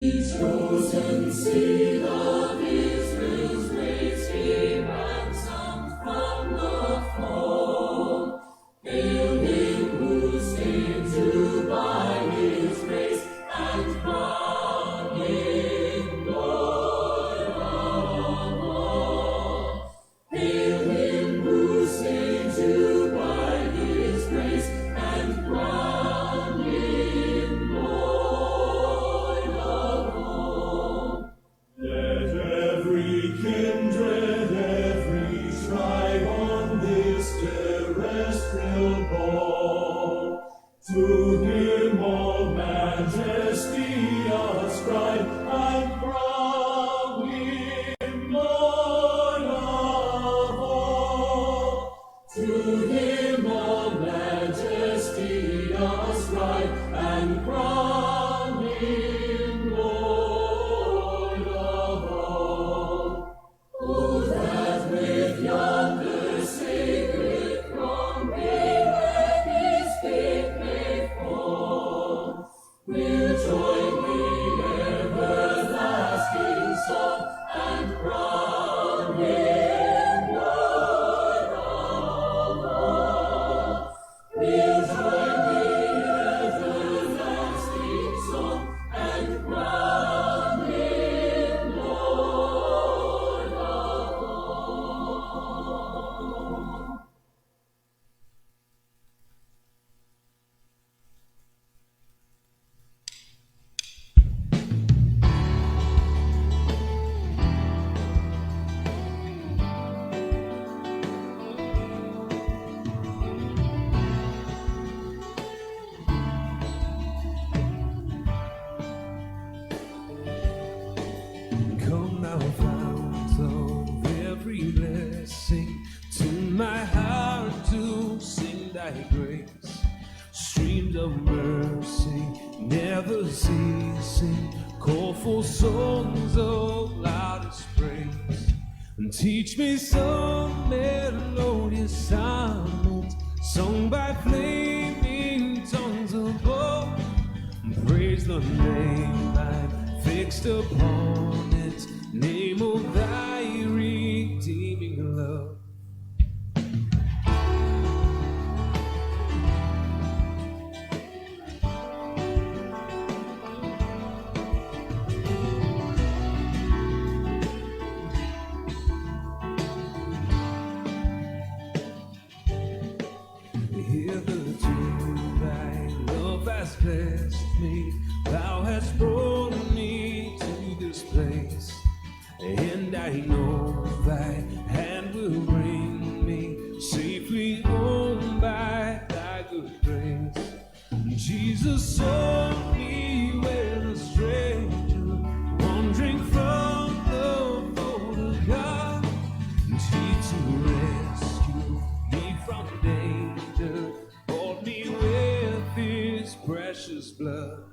Chosen seed of Israel's race, he ransomed from the fall. Hail him who saves you by his grace, and crown him Lord of all. Hail him who saves you by his grace, and crown him Lord of all. Let every kindred, every tribe on this terrestrial ball, to him all majesty ascribe, and crown him Lord of all. To him all majesty ascribe, and crown him Lord of all. Oh, that with yonder sacred throng we let his feet may fall, we'll join the everlasting song, and crown him Lord of all. We'll join the everlasting song, and crown him Lord of all. Come now, fount of every blessing, tune my heart to sing thy grace. Streams of mercy never ceasing, call for songs of loudest praise. And teach me some melodious sonnet, sung by flaming tongues above. Praise the name I've fixed upon it, name of thy redeeming love. Hitherto thy love has blessed me, thou hast brought me to this place, and I know thy hand will bring me safely home by thy good grace. Jesus saw me when a stranger, wandering from the fold of God, and he to rescue me from danger bought me with his precious blood.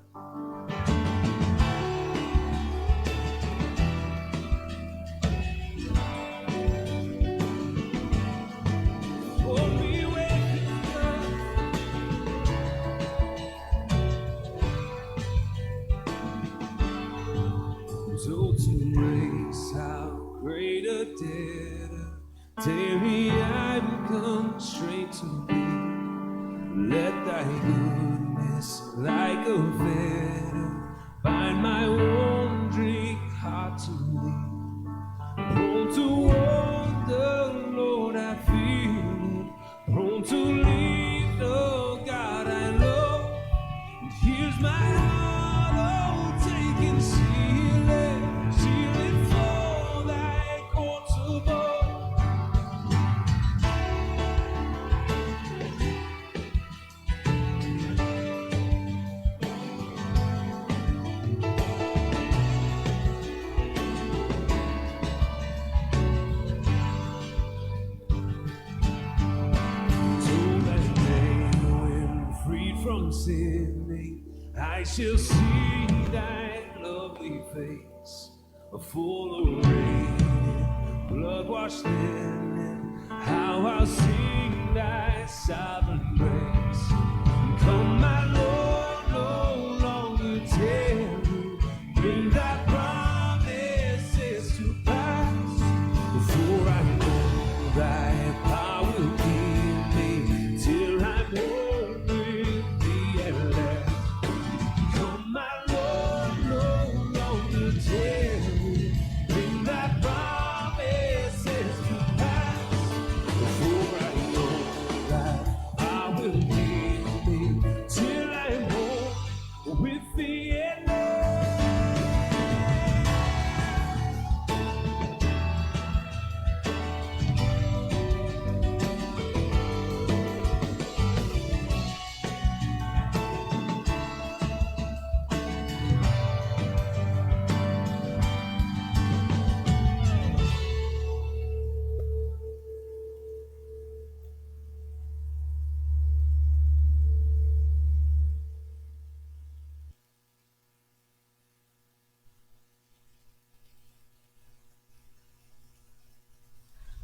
Bought me with his blood. So to grace, how great a debtor daily I become straight to thee. Let thy goodness, like a fetter, bind my wandering heart to thee. Prone to wander, Lord, I feel it. Prone to leave the God I love. And here's my heart, oh, take and seal it for thy courts above. From sinning, I shall see thy lovely face, full of rain, blood-washed linen. How I'll sing thy sovereign grace. Come, my Lord, no longer tarry. Bring bring thy promises to pass. For I know thy power will keep me till I'm home with thee at last. Come, my Lord, no longer tarry. Bring thy promises to pass. For I know thy power will keep me till I'm home with thee at last.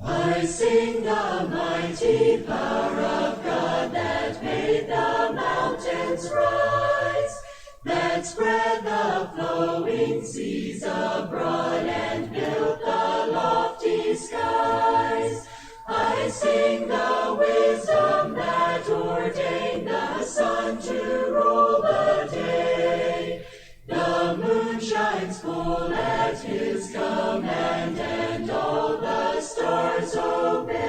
I sing the mighty power of God that made the mountains rise, that spread the flowing seas abroad and built the lofty skies. I sing the wisdom that ordained the sun to rule the day. The moon shines full at his command, and all the stars obey.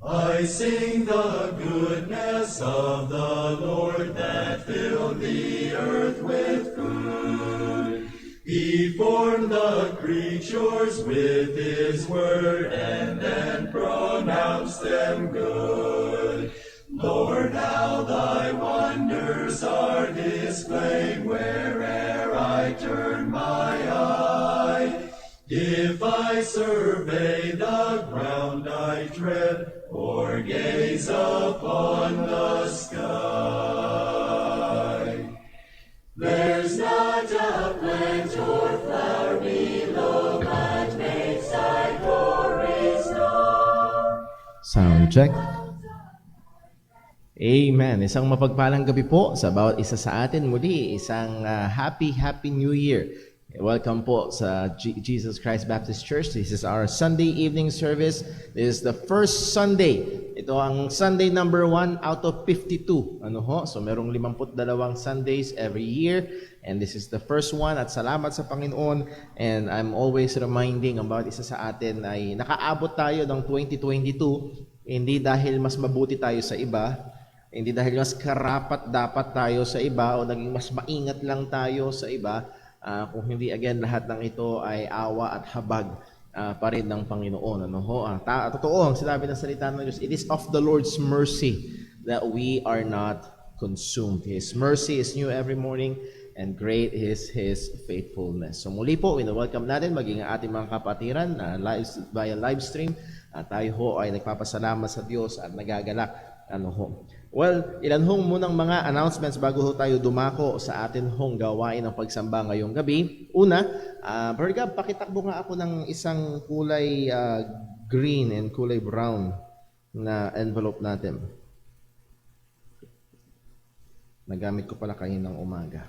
I sing the goodness of the Lord that filled the earth with food. He formed the creatures with his word and then pronounced them good. Lord, how thy wonders are displayed where'er I turn my eye. If I survey the ground I tread, or gaze upon the sky, there's not a plant or flower below, but makes thy glories known. Sound check. Amen. Isang mapagpalang gabi po sa bawat isa sa atin. Muli, isang happy New Year. Welcome po sa Jesus Christ Baptist Church. This is our Sunday evening service. This is the first Sunday. Ito ang Sunday number 1 out of 52. So merong 52 Sundays every year. And this is the first one. At salamat sa Panginoon. And I'm always reminding ang bawat isa sa atin ay nakaabot tayo ng 2022. Hindi dahil mas mabuti tayo sa iba. Hindi dahil mas karapat dapat tayo sa iba o naging mas maingat lang tayo sa iba. Kung hindi, again, lahat ng ito ay awa at habag pa rin ng Panginoon. Totoo ang sinabi ng salita ng Diyos, it is of the Lord's mercy that we are not consumed. His mercy is new every morning and great is His faithfulness. So muli po, welcome natin maging ating mga kapatiran via live stream. Tayo ho ay nagpapasalamat sa Diyos at nagagalak. Well, ilan hong munang mga announcements bago ho tayo dumako sa atin hong gawain ng pagsamba ngayong gabi. Una, Brother Gab, pakitakbo nga ako ng isang kulay green and kulay brown na envelope natin. Nagamit ko pala kaninang umaga.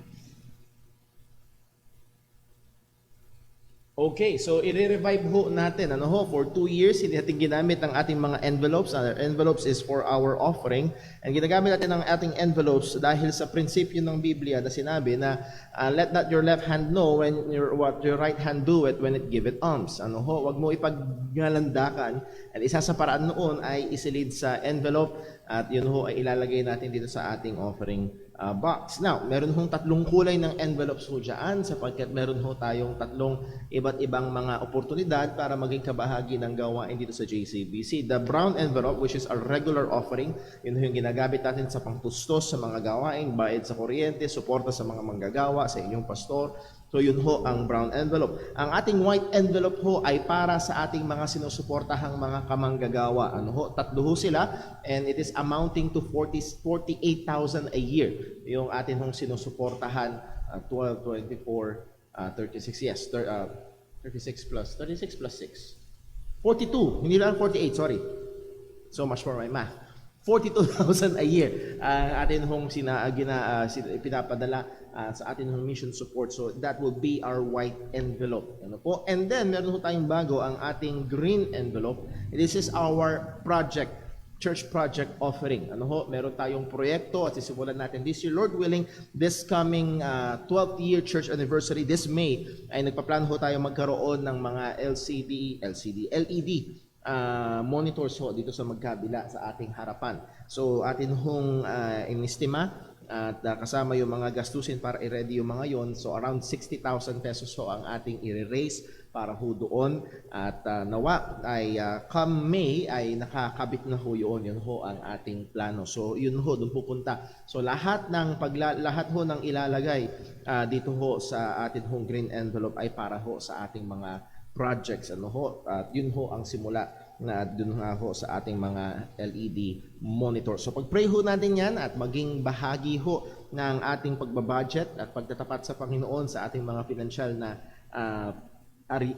Okay, so i-revive ho natin. For 2 years, hindi natin ginamit ang ating mga envelopes. Our envelopes is for our offering. And ginagamit natin ang ating envelopes dahil sa prinsipyo ng Biblia na sinabi na let not your left hand know when what your right hand do it when it give it alms. Wag mo ipaggalandakan. At isa sa paraan noon ay isilid sa envelope at yun ho ay ilalagay natin dito sa ating offering box. Now, meron hong 3 kulay ng envelopes ho dyan sapagkat meron ho tayong 3 iba't ibang mga oportunidad para maging kabahagi ng gawain dito sa JCBC. The brown envelope, which is our regular offering, yun ho yung ginagamit natin sa pangtustos sa mga gawain, bayad sa kuryente, suporta sa mga manggagawa, sa inyong pastor. So yun ho ang brown envelope. Ang ating white envelope ho ay para sa ating mga sinusuportahang mga kamanggagawa. 3 ho sila and it is amounting to 48,000 a year. Yung atin hong sinusuportahan 12, 24, 36, yes, 36 plus 6. 42, hindi lang 48, sorry. So much for my math. 42,000 a year atin hong pinapadala sa atin ng mission support. So that will be our white envelope. Ano po? And then meron po tayong bago, ang ating green envelope. This is our church project offering. Ano ho, meron tayong proyekto at sisimulan natin this year, Lord willing, this coming 12th year church anniversary, this May, ay nagpaplano ho tayo magkaroon ng mga LED monitors ho dito sa magkabila sa ating harapan. So atin hong inistima at kasama yung mga gastusin para i-ready yung mga yon. So around 60,000 pesos ho ang ating i-raise para ho doon, at nawa ay come May ay nakakabit na ho yun ho ang ating plano. So yun ho doon pupunta. So lahat ho ng ilalagay dito ho sa ating hong green envelope ay para ho sa ating mga projects, ano ho, at yun ho ang simula na dun nga ho sa ating mga LED monitor. So pag-pray ho natin yan at maging bahagi ho ng ating pagbabudget at pagtatapat sa Panginoon sa ating mga financial na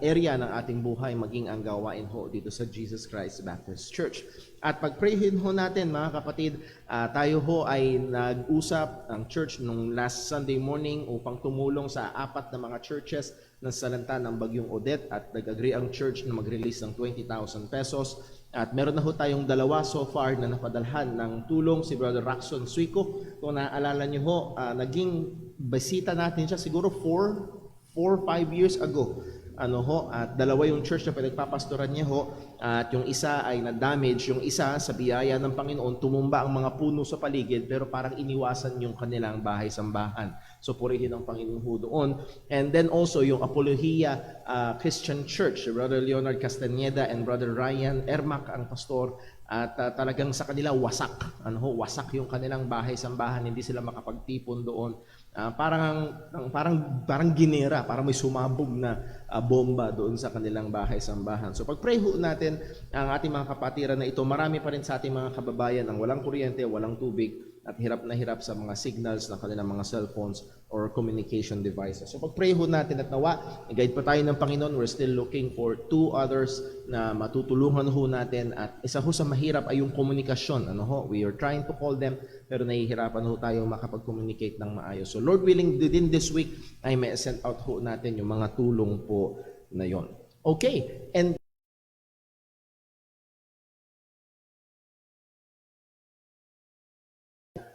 area ng ating buhay, maging ang gawain ho dito sa Jesus Christ Baptist Church. At pag-prayhin ho natin mga kapatid, tayo ho ay nag-usap ang church nung last Sunday morning upang tumulong sa 4 na mga churches na salanta ng Bagyong Odette, at nag-agree ang church na mag-release ng 20,000 pesos. At meron na ho tayong 2 so far na napadalhan ng tulong, si Brother Raxon Suico. Kung naaalala nyo ho, naging bisita natin siya siguro 4 or 5 years ago. Ano ho, at 2 yung church na pinagpapastoran niya ho, at yung isa ay na-damage, yung isa sa biyaya ng Panginoon tumumba ang mga puno sa paligid, pero parang iniwasan yung kanilang bahay-sambahan. So purihin ang Panginoon ho doon. And then also yung Apologia Christian Church, Brother Leonard Castañeda and Brother Ryan Ermac ang pastor, at talagang sa kanila wasak. Wasak yung kanilang bahay-sambahan, hindi sila makapagtipon doon. Parang ginera, parang may sumabog na bomba doon sa kanilang bahay-sambahan. So pag-pray ho natin ang ating mga kapatiran na ito, marami pa rin sa ating mga kababayan ang walang kuryente, walang tubig, at hirap na hirap sa mga signals ng kanilang mga cellphones or communication devices. So pag-pray ho natin at nawa, guide pa tayo ng Panginoon. We're still looking for 2 others na matutulungan ho natin, at isa ho sa mahirap ay yung komunikasyon. We are trying to call them, pero nahihirapan ho tayo makapag-communicate ng maayos. So Lord willing, within this week ay may send out ho natin yung mga tulong po na yon. Okay, and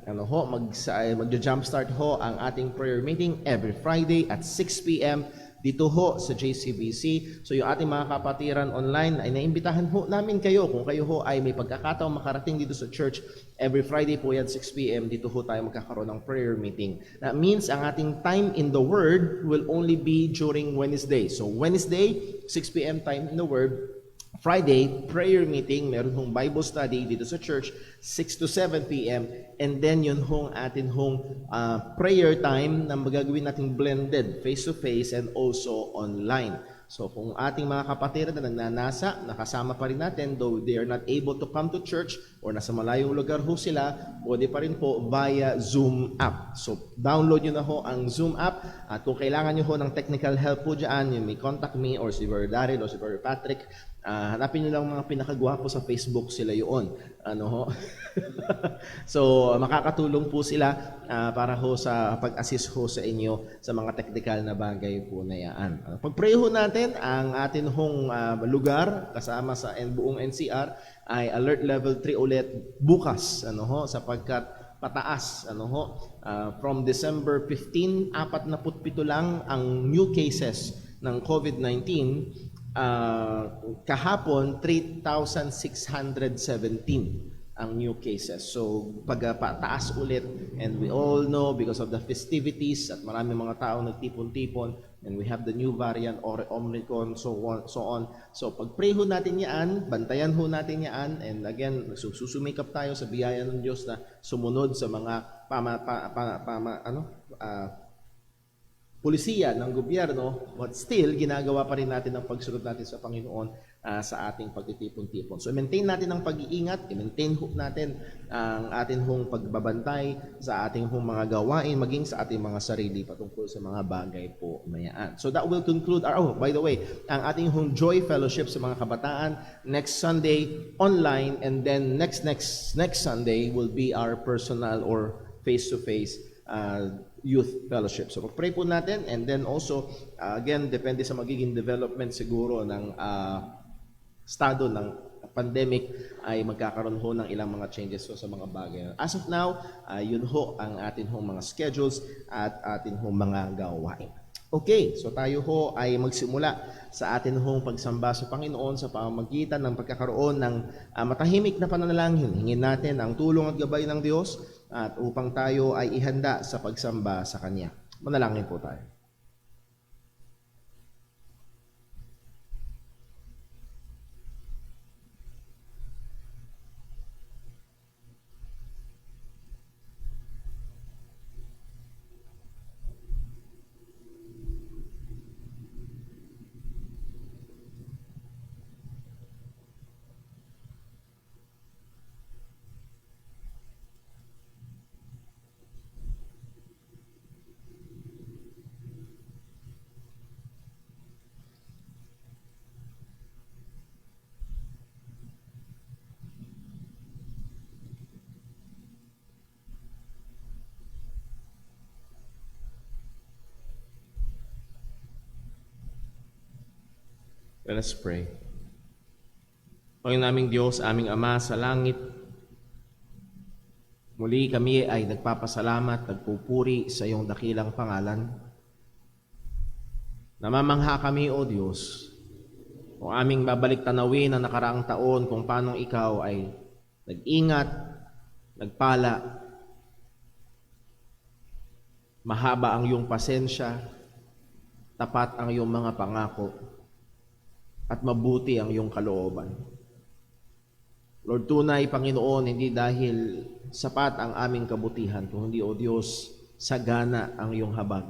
mag-jumpstart ho ang ating prayer meeting every Friday at 6 p.m. dito ho sa JCBC. So yung ating mga kapatiran online ay naimbitahan ho namin kayo, kung kayo ho ay may pagkakataong makarating dito sa church, every Friday po yan 6 p.m. dito ho tayo magkakaroon ng prayer meeting. That means ang ating time in the Word will only be during Wednesday. So Wednesday, 6 p.m. time in the Word. Friday, prayer meeting, meron hong Bible study dito sa church, 6 to 7 p.m. And then yun hong atin hong prayer time na magagawin nating blended, face-to-face and also online. So kung ating mga kapatiran na nagnanasa, nakasama pa rin natin, though they are not able to come to church or nasa malayong lugar ho sila, pwede pa rin po via Zoom app. So download nyo na ho ang Zoom app, at kung kailangan nyo ho ng technical help po dyan, you may contact me or si Brother Daryl or si Brother Patrick. Hanapin nyo lang mga pinakagwapo sa Facebook, sila yun. So makakatulong po sila para ho sa pag-assist ho sa inyo sa mga technical na bagay po na yan. Pag-pray ho natin, ang atin hong lugar kasama sa buong NCR ay alert level 3 ulit bukas, sapagkat pataas, from December 15, 47 lang ang new cases ng COVID-19. Kahapon 3,617 ang new cases. So pagpataas ulit, and we all know because of the festivities at maraming mga tao nagtipon-tipon, and we have the new variant or Omicron, so on. So pag-pray ho natin yan, bantayan ho natin yan, and again susumikap tayo sa biyaya ng Diyos na sumunod sa mga pulisiya ng gobyerno, but still, ginagawa pa rin natin ang pagsunod natin sa Panginoon sa ating pagtitipon-tipon. So, maintain natin ang pag-iingat, i-maintain natin ang ating hong pagbabantay sa ating hong mga gawain, maging sa ating mga sarili patungkol sa mga bagay po na yan. So, that will conclude by the way, ang ating hong Joy Fellowship sa mga kabataan next Sunday online, and then next Sunday will be our personal or face-to-face youth fellowship. So pag-pray po natin, and then also, again, depende sa magiging development siguro ng estado ng pandemic, ay magkakaroon ho ng ilang mga changes so sa mga bagay. As of now, yun ho ang atin hong mga schedules at atin hong mga gawain. Okay, so tayo ho ay magsimula sa atin hong pagsamba sa Panginoon sa pamamagitan ng pagkakaroon ng matahimik na pananalangin. Hingin natin ang tulong at gabay ng Diyos at upang tayo ay ihanda sa pagsamba sa Kanya. Manalangin po tayo. Let us pray. Panginoon naming Diyos, aming Ama sa langit, muli kami ay nagpapasalamat, nagpupuri sa iyong dakilang pangalan. Namamangha kami, O Diyos, kung aming babalik tanawin ang nakaraang taon kung paano ikaw ay nag-ingat, nagpala, mahaba ang iyong pasensya, tapat ang iyong mga pangako, at mabuti ang iyong kalooban. Lord, tunay, Panginoon, hindi dahil sapat ang aming kabutihan, kundi, O Diyos, sagana ang iyong habag.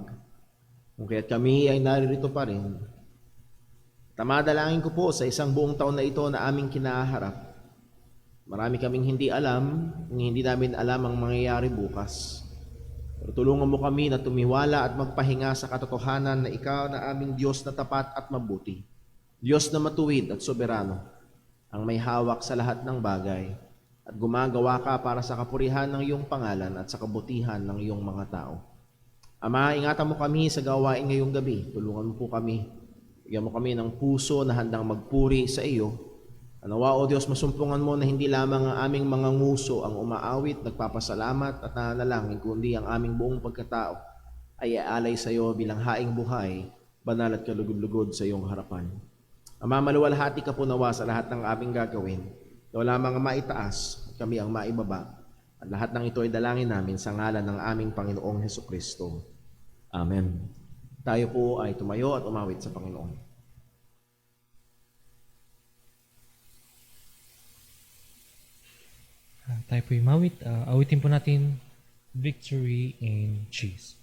Kung kaya't kami ay naririto pa rin, tamadalangin ko po sa isang buong taon na ito na aming kinaharap. Marami kaming hindi alam, hindi namin alam ang mangyayari bukas. Pero tulungan mo kami na tumiwala at magpahinga sa katotohanan na ikaw na aming Diyos na tapat at mabuti. Diyos na matuwid at soberano, ang may hawak sa lahat ng bagay, at gumagawa ka para sa kapurihan ng iyong pangalan at sa kabutihan ng iyong mga tao. Ama, ingatan mo kami sa gawain ngayong gabi. Tulungan mo po kami. Bigyan mo kami ng puso na handang magpuri sa iyo. Nawa, O Diyos, masumpungan mo na hindi lamang ang aming mga nguso ang umaawit, nagpapasalamat at nananalangin, kundi ang aming buong pagkatao ay aalay sa iyo bilang haing buhay, banal at kalugod-lugod sa iyong harapan. Ama, maluwalhati ka po nawa sa lahat ng aming gagawin. Wala mga maitaas, kami ang maibaba. At lahat ng ito ay dalangin namin sa ngalan ng aming Panginoong Hesukristo. Amen. Tayo po ay tumayo at umawit sa Panginoon. Tayo po umawit. Awitin po natin Victory in Jesus.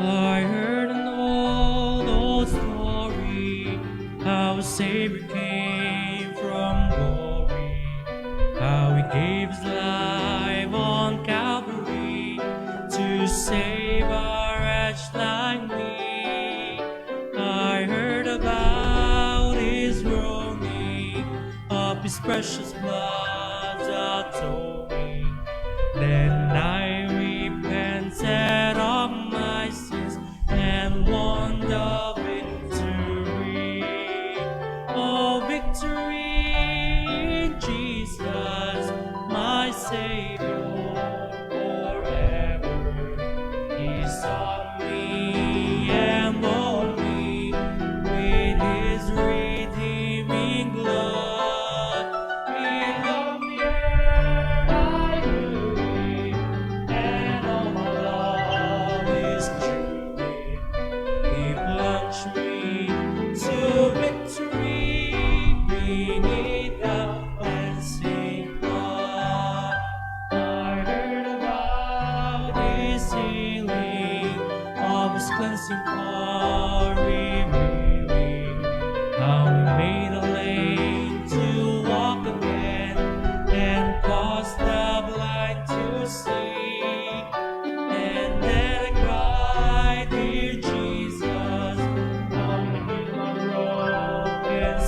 I heard an old story, how a Savior came from glory, how he gave his life on Calvary to save a wretch like me. I heard about his groaning, of his precious blood atoning. Then I repented of my sins and won the victory. Oh, victory in Jesus, my Savior forever. He sought me and bought me with his redeeming blood. He loved me ere I knew him, and all my love is truly. He plunged me to victory beneath the cleansing flood. I heard about his healing, of his cleansing power revealing, how he made a lame to walk again and caused the blind to see. And then I cried, dear Jesus, come and heal my broken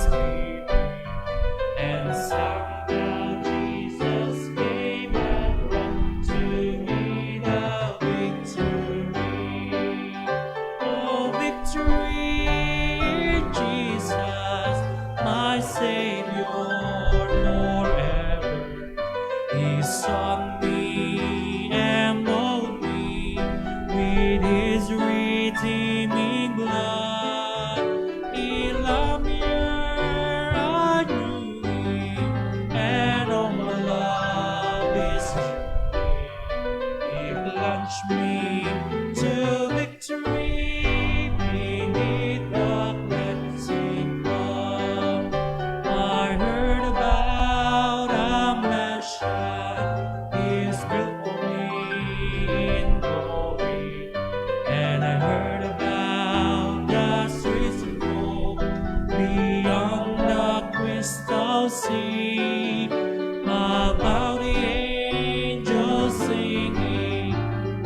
I'll sing about the angels singing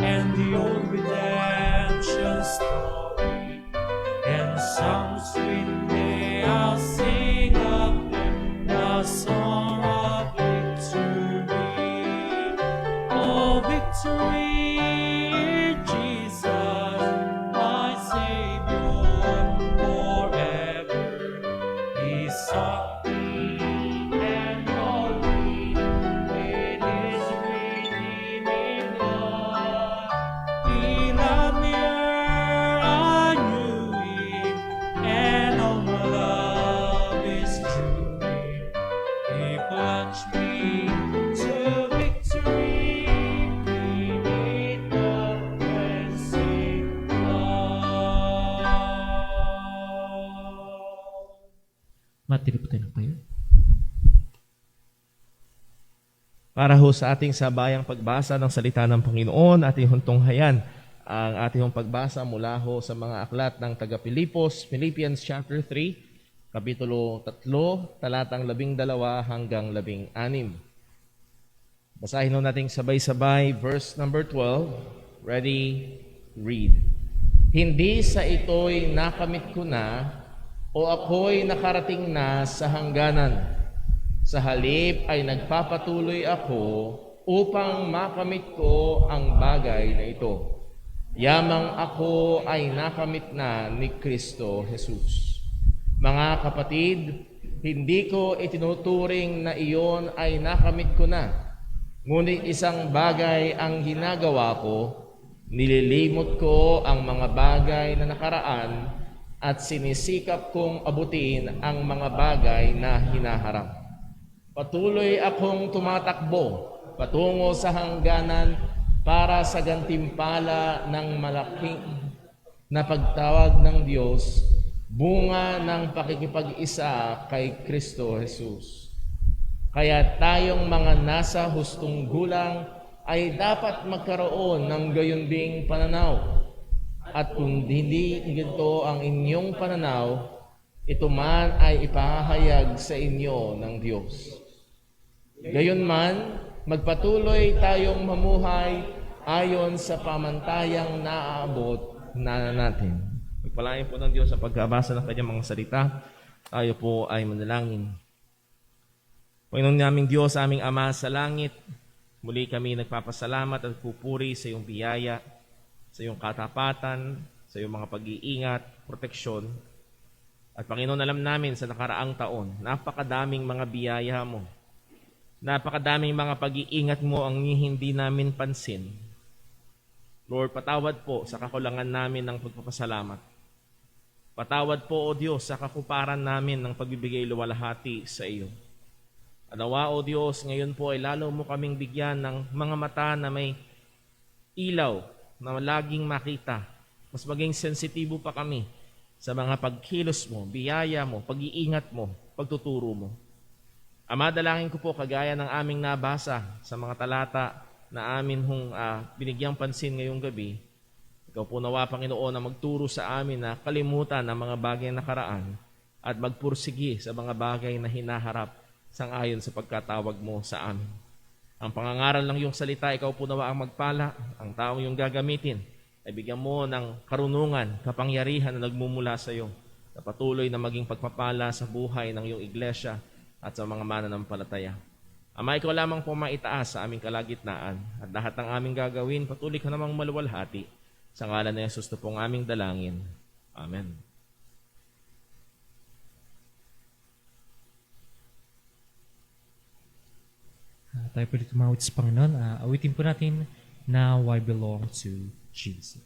and the old redemption story, and some sweet day I'll sing of them the song of victory. Oh, victory in Jesus, my Savior forever. He sought me and called me with His redeeming blood. He loved me ere I knew Him, and all my love is true. He plunged me to victory beneath the cleansing flood. Matili po tayo ng tayo. Para ho sa ating sabayang pagbasa ng salita ng Panginoon, ating huntunghayan ang ating pagbasa mula ho sa mga aklat ng taga-Pilipos, Philippians chapter 3, kapitulo 3, talatang 12 hanggang 16. Basahin ho natin sabay-sabay, verse number 12. Ready, read. Hindi sa ito'y nakamit ko na o ako'y nakarating na sa hangganan. Sa halip ay nagpapatuloy ako upang makamit ko ang bagay na ito. Yamang ako ay nakamit na ni Kristo Jesus. Mga kapatid, hindi ko itinuturing na iyon ay nakamit ko na. Ngunit isang bagay ang ginagawa ko, nililimot ko ang mga bagay na nakaraan at sinisikap kong abutin ang mga bagay na hinaharap. Patuloy akong tumatakbo patungo sa hangganan para sa gantimpala ng malaking na pagtawag ng Diyos, bunga ng pakikipag-isa kay Kristo Jesus. Kaya tayong mga nasa hustong gulang ay dapat magkaroon ng gayunding pananaw. At kung hindi ganito ang inyong pananaw, ito man ay ipahayag sa inyo ng Diyos. Gayunman, magpatuloy tayong mamuhay ayon sa pamantayang naaabot na natin. Pagpalain po ng Diyos sa pagkabasa ng kanyang mga salita. Tayo po ay manalangin. Panginoon naming Diyos, aming Ama sa langit, muli kami nagpapasalamat at pupuri sa iyong biyaya, sa iyong katapatan, sa iyong mga pag-iingat, proteksyon. At Panginoon, alam namin sa nakaraang taon, napakadaming mga biyaya mo. Napakadaming mga pag-iingat mo ang hindi namin pansin. Lord, patawad po sa kakulangan namin ng pagpapasalamat. Patawad po, O Diyos, sa kakuparan namin ng pagbibigay luwalhati sa iyo. Anawa, O Diyos, ngayon po ay lalo mo kaming bigyan ng mga mata na may ilaw na laging makita. Mas maging sensitibo pa kami sa mga pagkilos mo, biyaya mo, pag-iingat mo, pagtuturo mo. Ama, dalangin ko po kagaya ng aming nabasa sa mga talata na amin binigyang pansin ngayong gabi. Ikaw po nawa, Panginoon, na magturo sa amin na kalimutan ang mga bagay na nakaraan at magpursigi sa mga bagay na hinaharap sangayon sa pagkatawag mo sa amin. Ang pangangaral ng iyong salita, ikaw po nawa ang magpala, ang taong iyong gagamitin, ay bigyan mo ng karunungan, kapangyarihan na nagmumula sa iyo, na patuloy na maging pagpapala sa buhay ng iyong iglesia at sa mga mananampalataya. Ama, ikaw lamang po maitaas sa aming kalagitnaan at lahat ng aming gagawin, patuloy ka namang maluwalhati. Sa ngalan ni Jesus, ito pong aming dalangin. Amen. Tayo po dito tumawid sa Panginoon. Awitin po natin, Now I Belong to Jesus.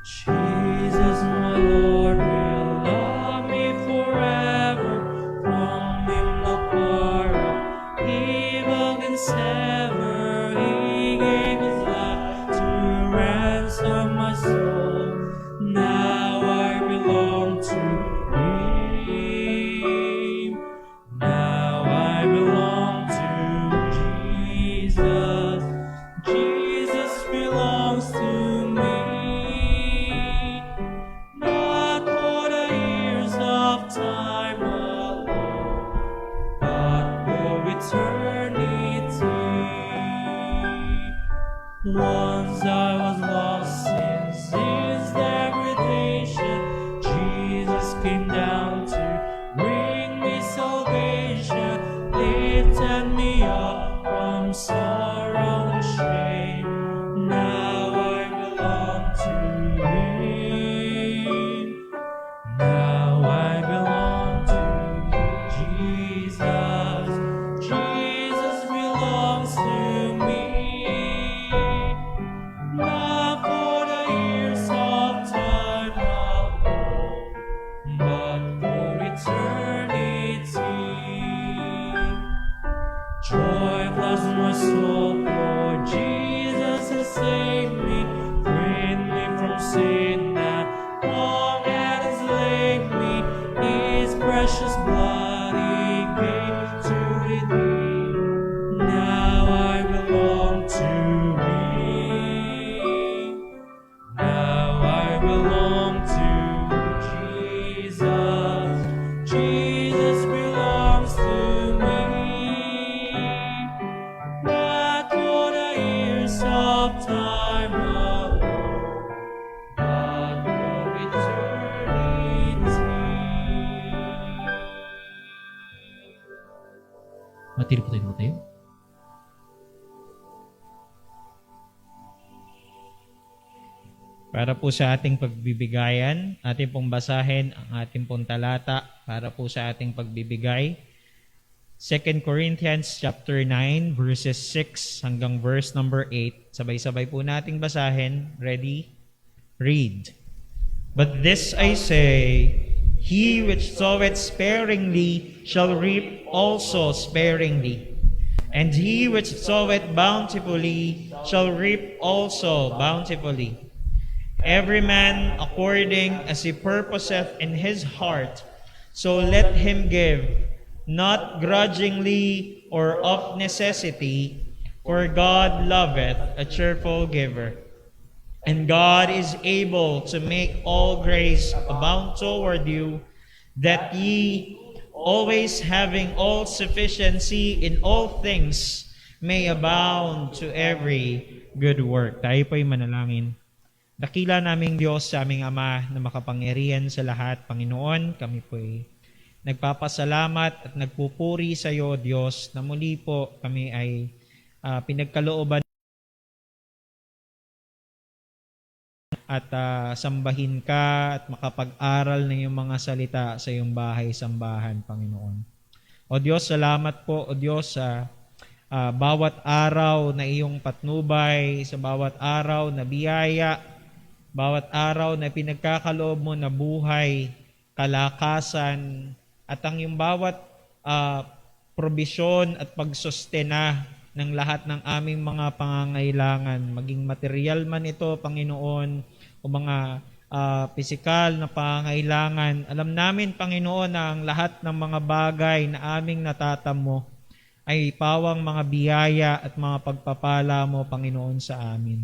Jesus, my Lord, will love me forever. From Him no part of evil can sever. He gave His life to ransom my soul. Now I belong to Him. Now I belong to Jesus. Once I was lost in sin's degradation. Jesus came down to bring me salvation, lifted me up from sorrow and shame. Now I belong to Him. Now I belong to Jesus. Jesus belongs to me. Not for the years of time alone, but for eternity. Joy floods my soul, for Jesus has saved me, freed me from sin that long had enslaved me. His precious blood He gave to redeem. Now I belong to Him. Now I belong to Jesus. Jesus belongs to me. Not for the years of time alone, but for eternity. Matili po tayo tayo. Para po sa ating pagbibigayan, ating pong basahin ang ating pong talata para po sa ating pagbibigay. 2 Corinthians chapter 9 verses 6 hanggang verse number 8. Sabay-sabay po nating basahin. Ready? Read. But this I say, he which soweth sparingly shall reap also sparingly. And he which soweth bountifully shall reap also bountifully. Every man according as he purposeth in his heart, so let him give, not grudgingly or of necessity, for God loveth a cheerful giver. And God is able to make all grace abound toward you, that ye, always having all sufficiency in all things, may abound to every good work. Tayo po'y manalangin. Dakila naming Diyos sa aming Ama na makapangyarihan sa lahat, Panginoon, kami po'y nagpapasalamat at nagpupuri sa iyo, Diyos, na muli po kami ay pinagkalooban at sambahin ka at makapag-aral ng iyong mga salita sa iyong bahay-sambahan, Panginoon. O Diyos, salamat po, o Diyos, sa bawat araw na iyong patnubay, sa bawat araw na biyaya, bawat araw na pinagkakaloob mo na buhay, kalakasan, at ang iyong bawat probisyon at pagsustena ng lahat ng aming mga pangangailangan, maging material man ito, Panginoon, o mga pisikal na pangangailangan. Alam namin, Panginoon, na ang lahat ng mga bagay na aming natatamo ay pawang mga biyaya at mga pagpapala mo, Panginoon, sa amin.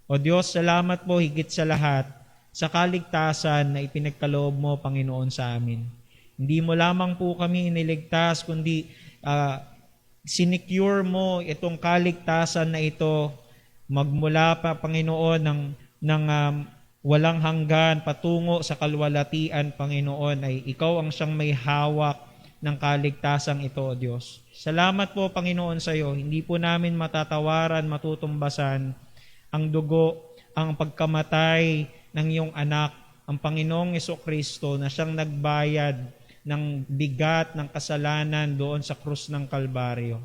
O Diyos, salamat po higit sa lahat sa kaligtasan na ipinagkaloob mo, Panginoon, sa amin. Hindi mo lamang po kami iniligtas, kundi sinecure mo itong kaligtasan na ito magmula pa, Panginoon, ng walang hanggan patungo sa kalwalatian, Panginoon, ay ikaw ang siyang may hawak ng kaligtasang ito, O Diyos. Salamat po, Panginoon, sa iyo. Hindi po namin matatawaran, matutumbasan ang dugo, ang pagkamatay ng iyong anak, ang Panginoong Jesucristo, na siyang nagbayad ng bigat ng kasalanan doon sa krus ng Kalbaryo.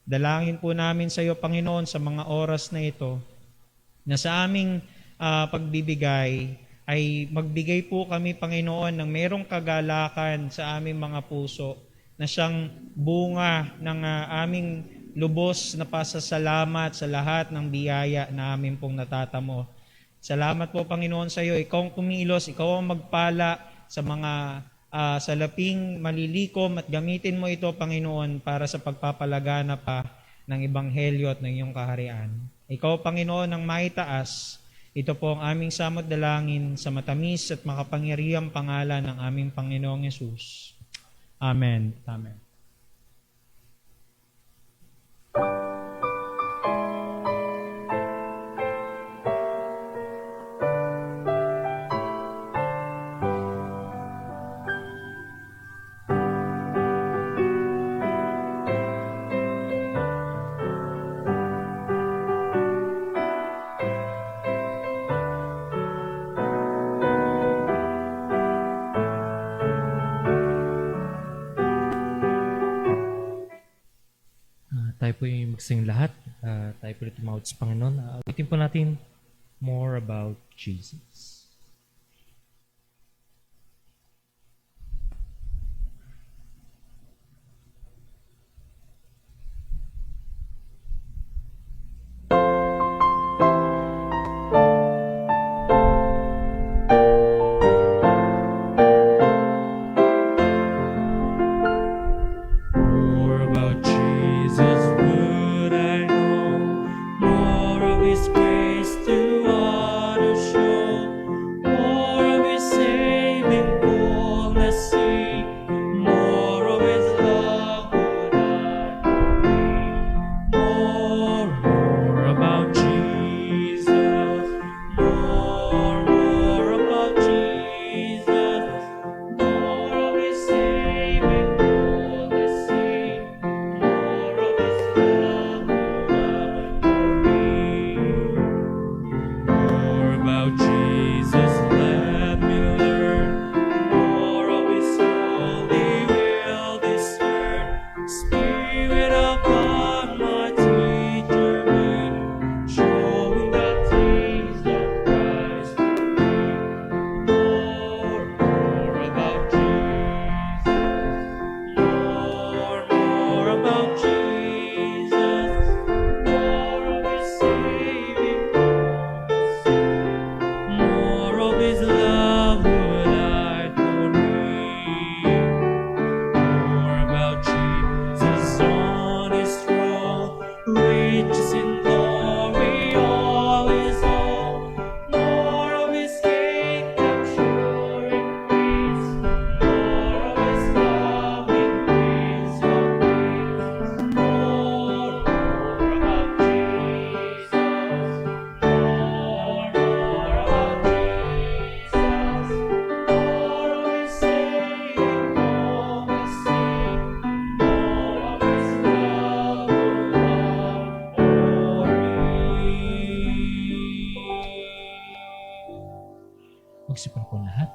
Dalangin po namin sa iyo, Panginoon, sa mga oras na ito, na sa aming pagbibigay ay magbigay po kami, Panginoon, ng merong kagalakan sa aming mga puso, na siyang bunga ng aming lubos na pasasalamat sa lahat ng biyaya na amin pong natatamo. Salamat po, Panginoon, sa iyo. Ikaw ang kumilos, ikaw ang magpala sa mga salaping malilikom at gamitin mo ito, Panginoon, para sa pagpapalagana pa ng Ebanghelyo at ng iyong kaharian. Ikaw, Panginoon, ang maitaas. Ito po ang aming samot dalangin sa matamis at makapangyarihang pangalan ng aming Panginoong Yesus. Amen. Amen. magsing lahat. Tayo po rin tumawad sa Panginoon. Awitin po natin more about Jesus. More about Jesus would I know, more of His grace to others show, more of His saving fullness see, more of His love would I proclaim. More about Jesus, more about Jesus, more of His saving fullness see, more of His love would I proclaim. More about Jesus, let me learn. More of His holy will discern. Spirit of God, my teacher be, showing the taste of Christ to me. More about Jesus. More about Jesus. More of His saving fullness. More of His love would I proclaim. More about Jesus on His throne, riches in glory, all His own. More of His kingdom sure increase. More of His love increase of peace. More about Jesus. More about Jesus. More of His saving fullness see. More of His love for me. Magsipan po lahat.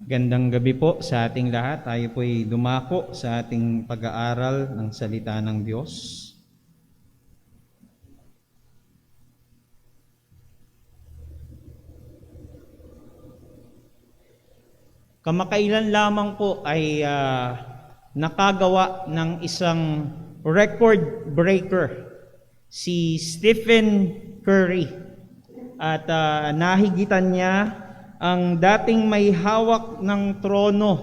Magandang gabi po sa ating lahat. Tayo po'y dumako sa ating pag-aaral ng salita ng Diyos. Kamakailan lamang po ay nakagawa ng isang record breaker si Stephen Curry. At nahigitan niya ang dating may hawak ng trono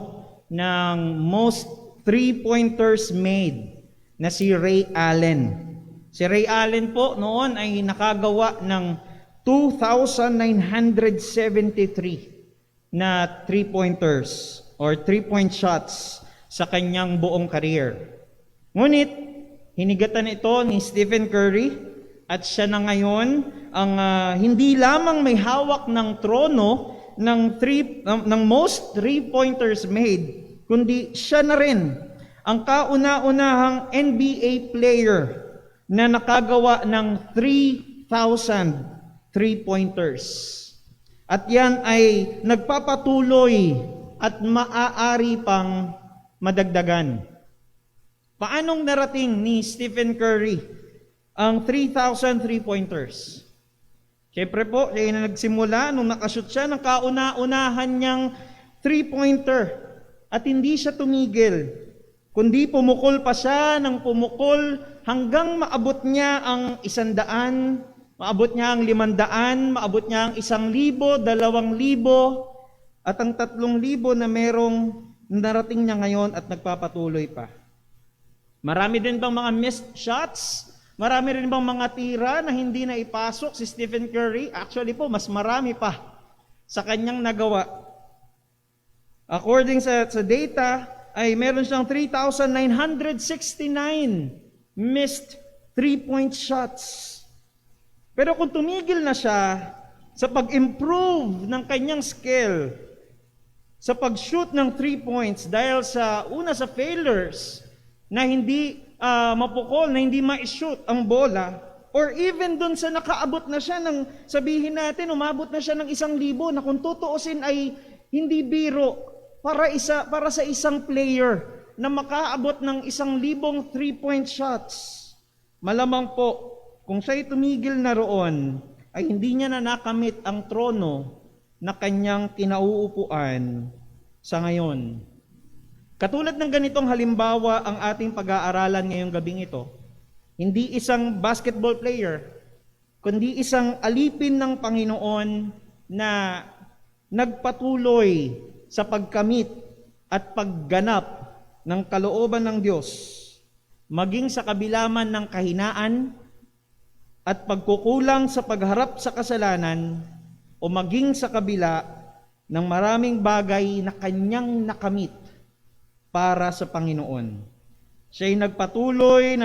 ng most three-pointers made na si Ray Allen. Si Ray Allen po noon ay nakagawa ng 2,973 na three-pointers or three-point shots sa kanyang buong career. Ngunit, hinigatan ito ni Stephen Curry at siya na ngayon ang hindi lamang may hawak ng trono ng most three-pointers made, kundi siya na rin ang kauna-unahang NBA player na nakagawa ng 3,000 three-pointers. At yan ay nagpapatuloy at maaari pang madagdagan. Paanong narating ni Stephen Curry ang 3,000 three-pointers? Siyempre po, siya na nagsimula nung nakashoot siya ng kauna-unahan niyang three-pointer at hindi siya tumigil, kundi pumukol pa siya ng pumukol hanggang maabot niya ang 100, maabot niya ang 500, maabot niya ang 1,000, 2,000, at ang 3,000 na merong narating niya ngayon at nagpapatuloy pa. Marami din bang mga missed shots? Marami rin bang mga tira na hindi na ipasok si Stephen Curry? Actually po, mas marami pa sa kanyang nagawa. According sa data, ay meron siyang 3,969 missed three-point shots. Pero kung tumigil na siya sa pag-improve ng kanyang skill, sa pag-shoot ng 3 points dahil sa failures na hindi mapukol, na hindi ma-shoot ang bola, or even dun sa nakaabot na siya ng, sabihin natin, umabot na siya ng 1,000 na kung tutuusin ay hindi biro para sa isang player na makaabot ng 1,000 3-point shots. Malamang po, kung siya'y tumigil na roon, ay hindi niya na nakamit ang trono na kanyang kinauupuan sa ngayon. Katulad ng ganitong halimbawa ang ating pag-aaralan ngayong gabing ito, hindi isang basketball player, kundi isang alipin ng Panginoon na nagpatuloy sa pagkamit at pagganap ng kalooban ng Diyos, maging sa kabila man ng kahinaan at pagkukulang sa pagharap sa kasalanan, o maging sa kabila ng maraming bagay na kanyang nakamit para sa Panginoon. Siya'y nagpatuloy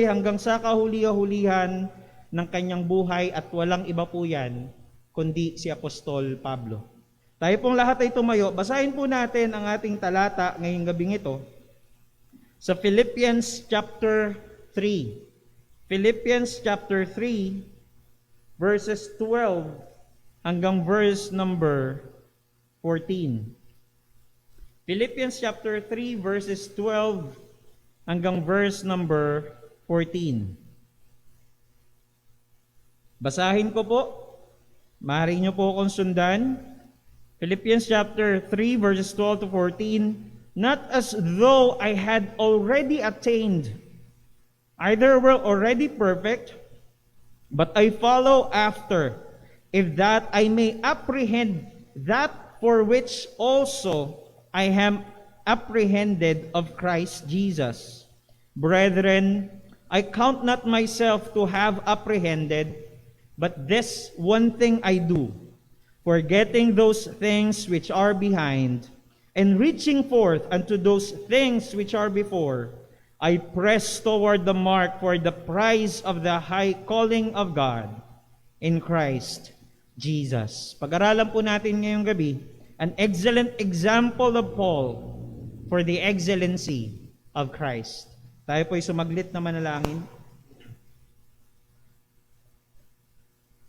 hanggang sa kahuli-hulihan ng kanyang buhay, at walang iba po yan kundi si Apostol Pablo. Tayo pong lahat ay tumayo. Basahin po natin ang ating talata ngayong gabing ito sa Philippians chapter 3. Philippians chapter 3 verses 12 hanggang verse number 14. Philippians chapter 3 verses 12 hanggang verse number 14. Basahin ko po. Maaari niyo po akong sundan. Philippians chapter 3 verses 12 to 14. Not as though I had already attained, either were already perfect, but I follow after, if that I may apprehend that for which also I am apprehended of Christ Jesus. Brethren, I count not myself to have apprehended, but this one thing I do, forgetting those things which are behind, and reaching forth unto those things which are before, I press toward the mark for the prize of the high calling of God in Christ Jesus. Pag-aralan po natin ngayong gabi, an excellent example of Paul for the excellency of Christ. Tayo po'y sumaglit na manalangin.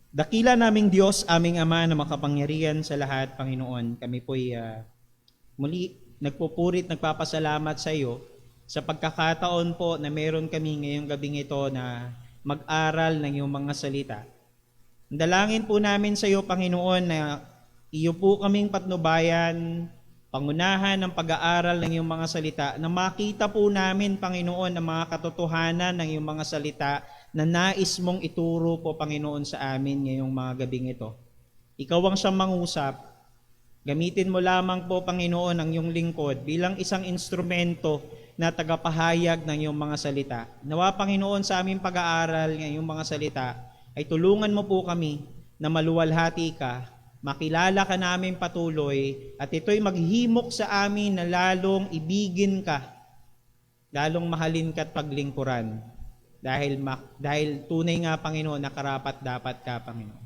Dakila naming Diyos, aming Ama na makapangyarihan sa lahat, Panginoon, kami po'y muli nagpupurit, nagpapasalamat sa iyo sa pagkakataon po na meron kami ngayong gabing ito na mag-aral ng iyong mga salita. Dalangin po namin sa iyo, Panginoon, na iyo po kaming patnubayan, pangunahan ng pag-aaral ng iyong mga salita, na makita po namin, Panginoon, ang mga katotohanan ng iyong mga salita na nais mong ituro po, Panginoon, sa amin ngayong mga gabing ito. Ikaw ang siyang mangusap. Gamitin mo lamang po, Panginoon, ang iyong lingkod bilang isang instrumento na tagapahayag ng iyong mga salita. Nawa, Panginoon, sa aming pag-aaral ng iyong mga salita, ay tulungan mo po kami na maluwalhati ka, makilala ka namin patuloy, at ito'y maghimok sa amin na lalong ibigin ka, lalong mahalin ka at paglingkuran. Dahil tunay nga, Panginoon, na karapat dapat ka, Panginoon.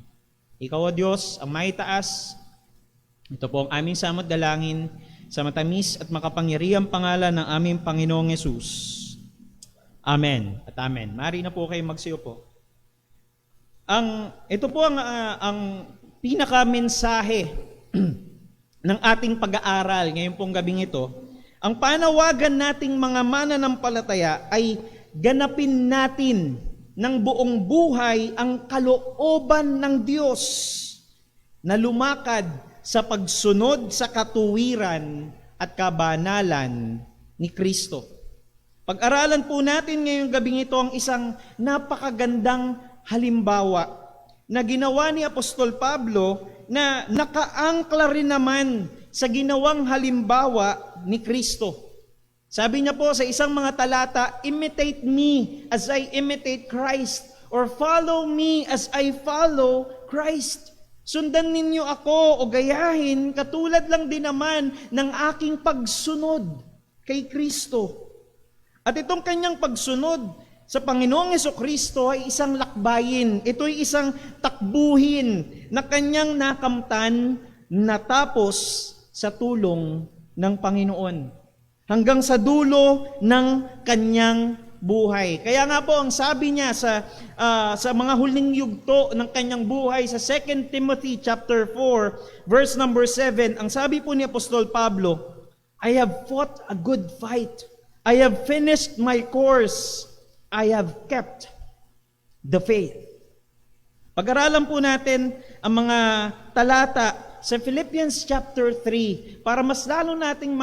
Ikaw, O Diyos, ang may taas. Ito po ang aming samot dalangin sa matamis at makapangyarihang pangalan ng aming Panginoong Yesus. Amen at amen. Mari na po kayo magsiyo po. Ito po ang pinaka-mensahe ng ating pag-aaral ngayong pong gabing ito. Ang panawagan nating mga mananampalataya ay ganapin natin ng buong buhay ang kalooban ng Diyos na lumakad sa pagsunod sa katuwiran at kabanalan ni Kristo. Pag-aralan po natin ngayong gabing ito ang isang napakagandang halimbawa na ginawa ni Apostol Pablo na nakaangkla rin naman sa ginawang halimbawa ni Kristo. Sabi niya po sa isang mga talata, imitate me as I imitate Christ, or follow me as I follow Christ. Sundan ninyo ako o gayahin katulad lang din naman ng aking pagsunod kay Kristo. At itong kanyang pagsunod sa Panginoong Jesucristo ay isang lakbayin. Ito'y isang takbuhin na kanyang nakamtan natapos sa tulong ng Panginoon. hanggang sa dulo ng kanyang buhay. Kaya nga po ang sabi niya sa mga huling yugto ng kanyang buhay sa 2 Timothy chapter 4 verse number 7, ang sabi po ni Apostol Pablo, I have fought a good fight. I have finished my course. I have kept the faith. Pag-aralan po natin ang mga talata sa Philippians chapter 3 para mas lalo nating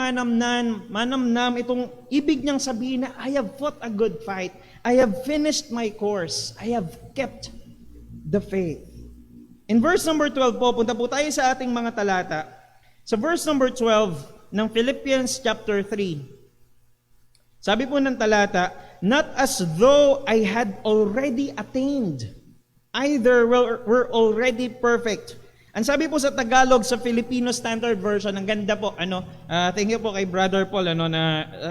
manamnam itong ibig niyang sabihin na I have fought a good fight. I have finished my course. I have kept the faith. In verse number 12 po, punta po tayo sa ating mga talata. Sa verse number 12 ng Philippians chapter 3, sabi po ng talata, not as though I had already attained, either were already perfect. Ang sabi po sa Tagalog, sa Filipino Standard Version, ang ganda po, thank you po kay Brother Paul,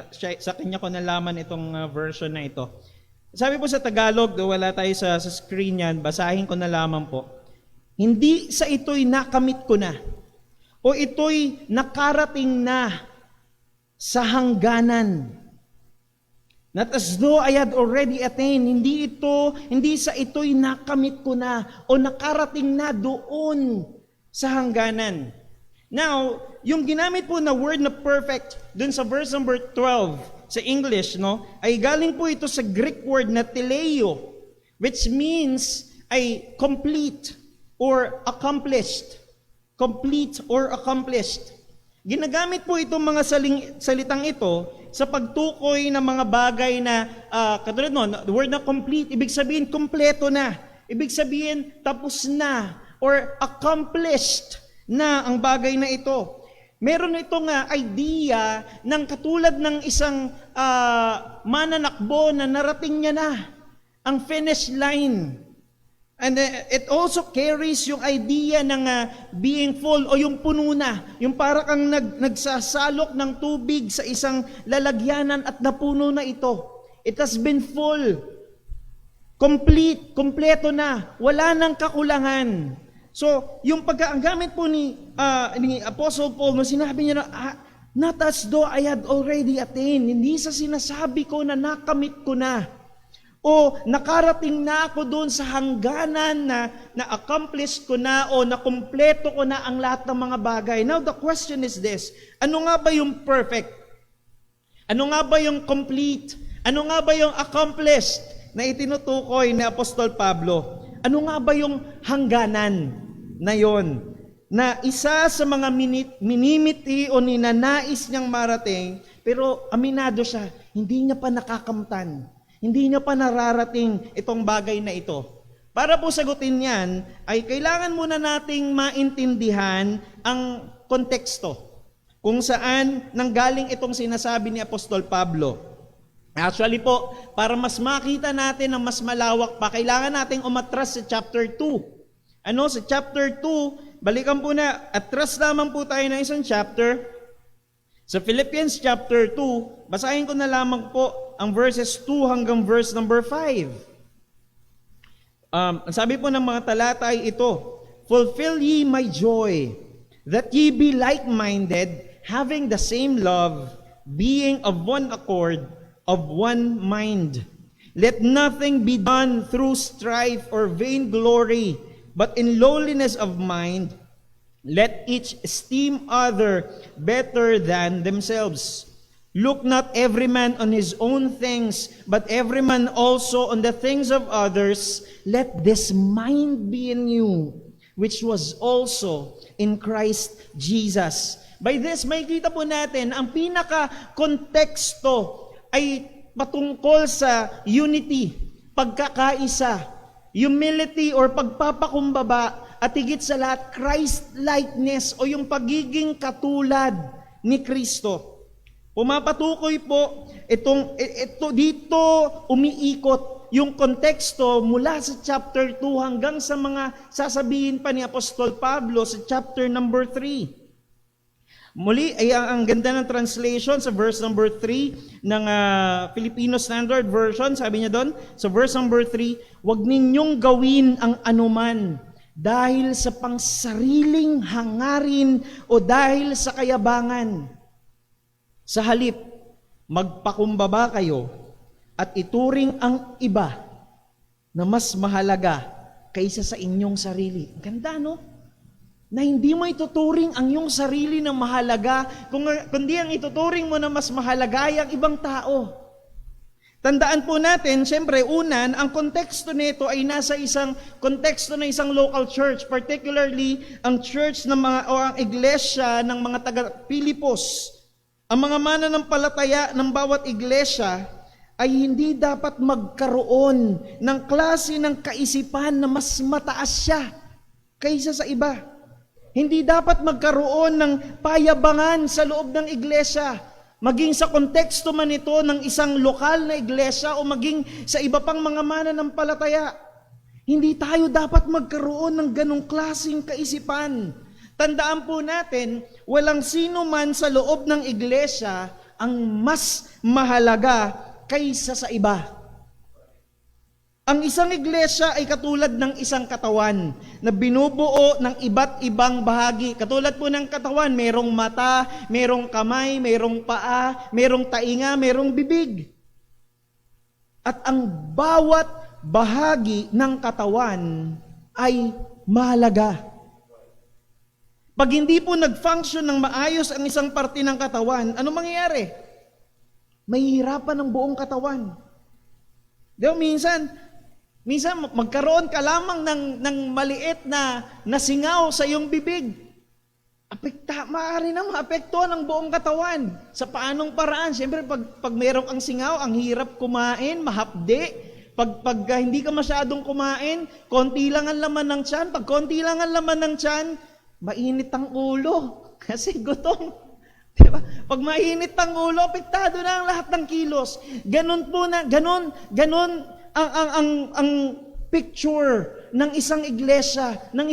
sa kanya ko nalaman itong version na ito. Sabi po sa Tagalog, wala tayo sa screen yan, basahin ko na lamang po. Hindi sa ito'y nakamit ko na, o ito'y nakarating na sa hangganan. Not as though I had already attained. Hindi sa ito'y nakamit ko na o nakarating na doon sa hangganan. Now, yung ginamit po na word na perfect dun sa verse number 12 sa English, ay galing po ito sa Greek word na teleo, which means ay complete or accomplished. Complete or accomplished. Ginagamit po itong mga salitang ito sa pagtukoy ng mga bagay na, katulad nun, the word na complete, ibig sabihin, kompleto na. Ibig sabihin, tapos na, or accomplished na ang bagay na ito. Meron itong idea ng katulad ng isang mananakbo na narating niya na ang finish line. And it also carries yung idea ng being full o yung puno na. Yung para kang nagsasalok ng tubig sa isang lalagyanan at napuno na ito. It has been full. Complete. Kompleto na. Wala nang kakulangan. So, yung ang gamit po ni Apostle Paul, no, sinabi niya na, not as though I had already attained. Hindi sa sinasabi ko na nakamit ko na. O nakarating na ako doon sa hangganan na na-accomplish ko na o nakumpleto ko na ang lahat ng mga bagay. Now the question is this, ano nga ba yung perfect? Ano nga ba yung complete? Ano nga ba yung accomplished na itinutukoy ni Apostol Pablo? Ano nga ba yung hangganan na yon? Na isa sa mga minimiti o ninanais niyang marating, pero aminado siya, hindi niya pa nakakamtan. Hindi niya pa nararating itong bagay na ito. Para po sagutin yan, ay kailangan muna nating maintindihan ang konteksto kung saan nanggaling itong sinasabi ni Apostol Pablo. Actually po, para mas makita natin ng mas malawak pa, kailangan nating umatras sa chapter 2. Sa chapter 2, balikan po na, atras lamang po tayo ng isang chapter. Sa Philippians chapter 2, basahin ko na lamang po ang verses 2 hanggang verse number 5. Ang sabi po ng mga talata ay ito, fulfill ye my joy, that ye be like-minded, having the same love, being of one accord, of one mind. Let nothing be done through strife or vainglory, but in lowliness of mind, let each esteem other better than themselves. Look not every man on his own things, but every man also on the things of others. Let this mind be in you, which was also in Christ Jesus. By this, makikita po natin, ang pinaka-konteksto ay patungkol sa unity, pagkakaisa, humility or pagpapakumbaba, at higit sa lahat, Christ-likeness o yung pagiging katulad ni Kristo. Pumapatukoy po ito dito umiikot yung konteksto mula sa chapter 2 hanggang sa mga sasabihin pa ni Apostol Pablo sa chapter number 3. Muli ay ang ganda ng translation sa verse number 3 ng Filipino Standard Version. Sabi niya doon sa verse number 3, huwag ninyong gawin ang anuman dahil sa pangsariling hangarin o dahil sa kayabangan. Sa halip, magpakumbaba kayo at ituring ang iba na mas mahalaga kaysa sa inyong sarili. Ganda, no? Na hindi mo ituturing ang iyong sarili na mahalaga, kundi ang ituturing mo na mas mahalaga ay ang ibang tao. Tandaan po natin, siyempre, unan, ang konteksto nito ay nasa isang konteksto na isang local church, particularly ang church ng mga o ang iglesia ng mga taga Pilipos. Ang mga mananampalataya ng bawat iglesia ay hindi dapat magkaroon ng klase ng kaisipan na mas mataas siya kaysa sa iba. Hindi dapat magkaroon ng payabangan sa loob ng iglesia. Maging sa konteksto man ito ng isang lokal na iglesia o maging sa iba pang mga mananampalataya. Hindi tayo dapat magkaroon ng ganong klaseng kaisipan. Tandaan po natin, walang sino man sa loob ng iglesia ang mas mahalaga kaysa sa iba. Ang isang iglesia ay katulad ng isang katawan na binubuo ng iba't ibang bahagi. Katulad po ng katawan, merong mata, merong kamay, merong paa, merong tainga, merong bibig. At ang bawat bahagi ng katawan ay mahalaga. Pag hindi po nag-function ng maayos ang isang parte ng katawan, ano mangyayari? Mahihirapan ang buong katawan. Diyo, minsan magkaroon ka lamang ng maliit na singaw sa iyong bibig. Maaari na maapektuhan ang buong katawan. Sa paanong paraan? Siyempre, pag mayroong ang singaw, ang hirap kumain, mahapdi. Pag hindi ka masyadong kumain, konti lang ang laman ng tiyan. Pag konti lang ang laman ng tiyan, mainit ang ulo. Kasi gutom. Diba? Pag mainit ang ulo, apektado na ang lahat ng kilos. Ganon ang picture ng isang iglesia, ng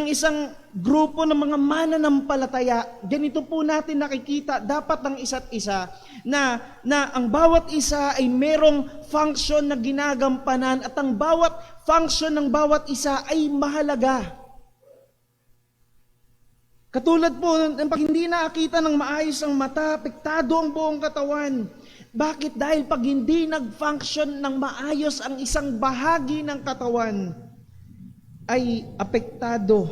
isang grupo ng mga mananampalataya. Ganito po natin nakikita dapat ng isa't isa na ang bawat isa ay merong function na ginagampanan at ang bawat function ng bawat isa ay mahalaga. Katulad po, pag hindi nakakita ng maayos ang mata, apektado ang buong katawan. Bakit? Dahil pag hindi nag-function ng maayos ang isang bahagi ng katawan, ay apektado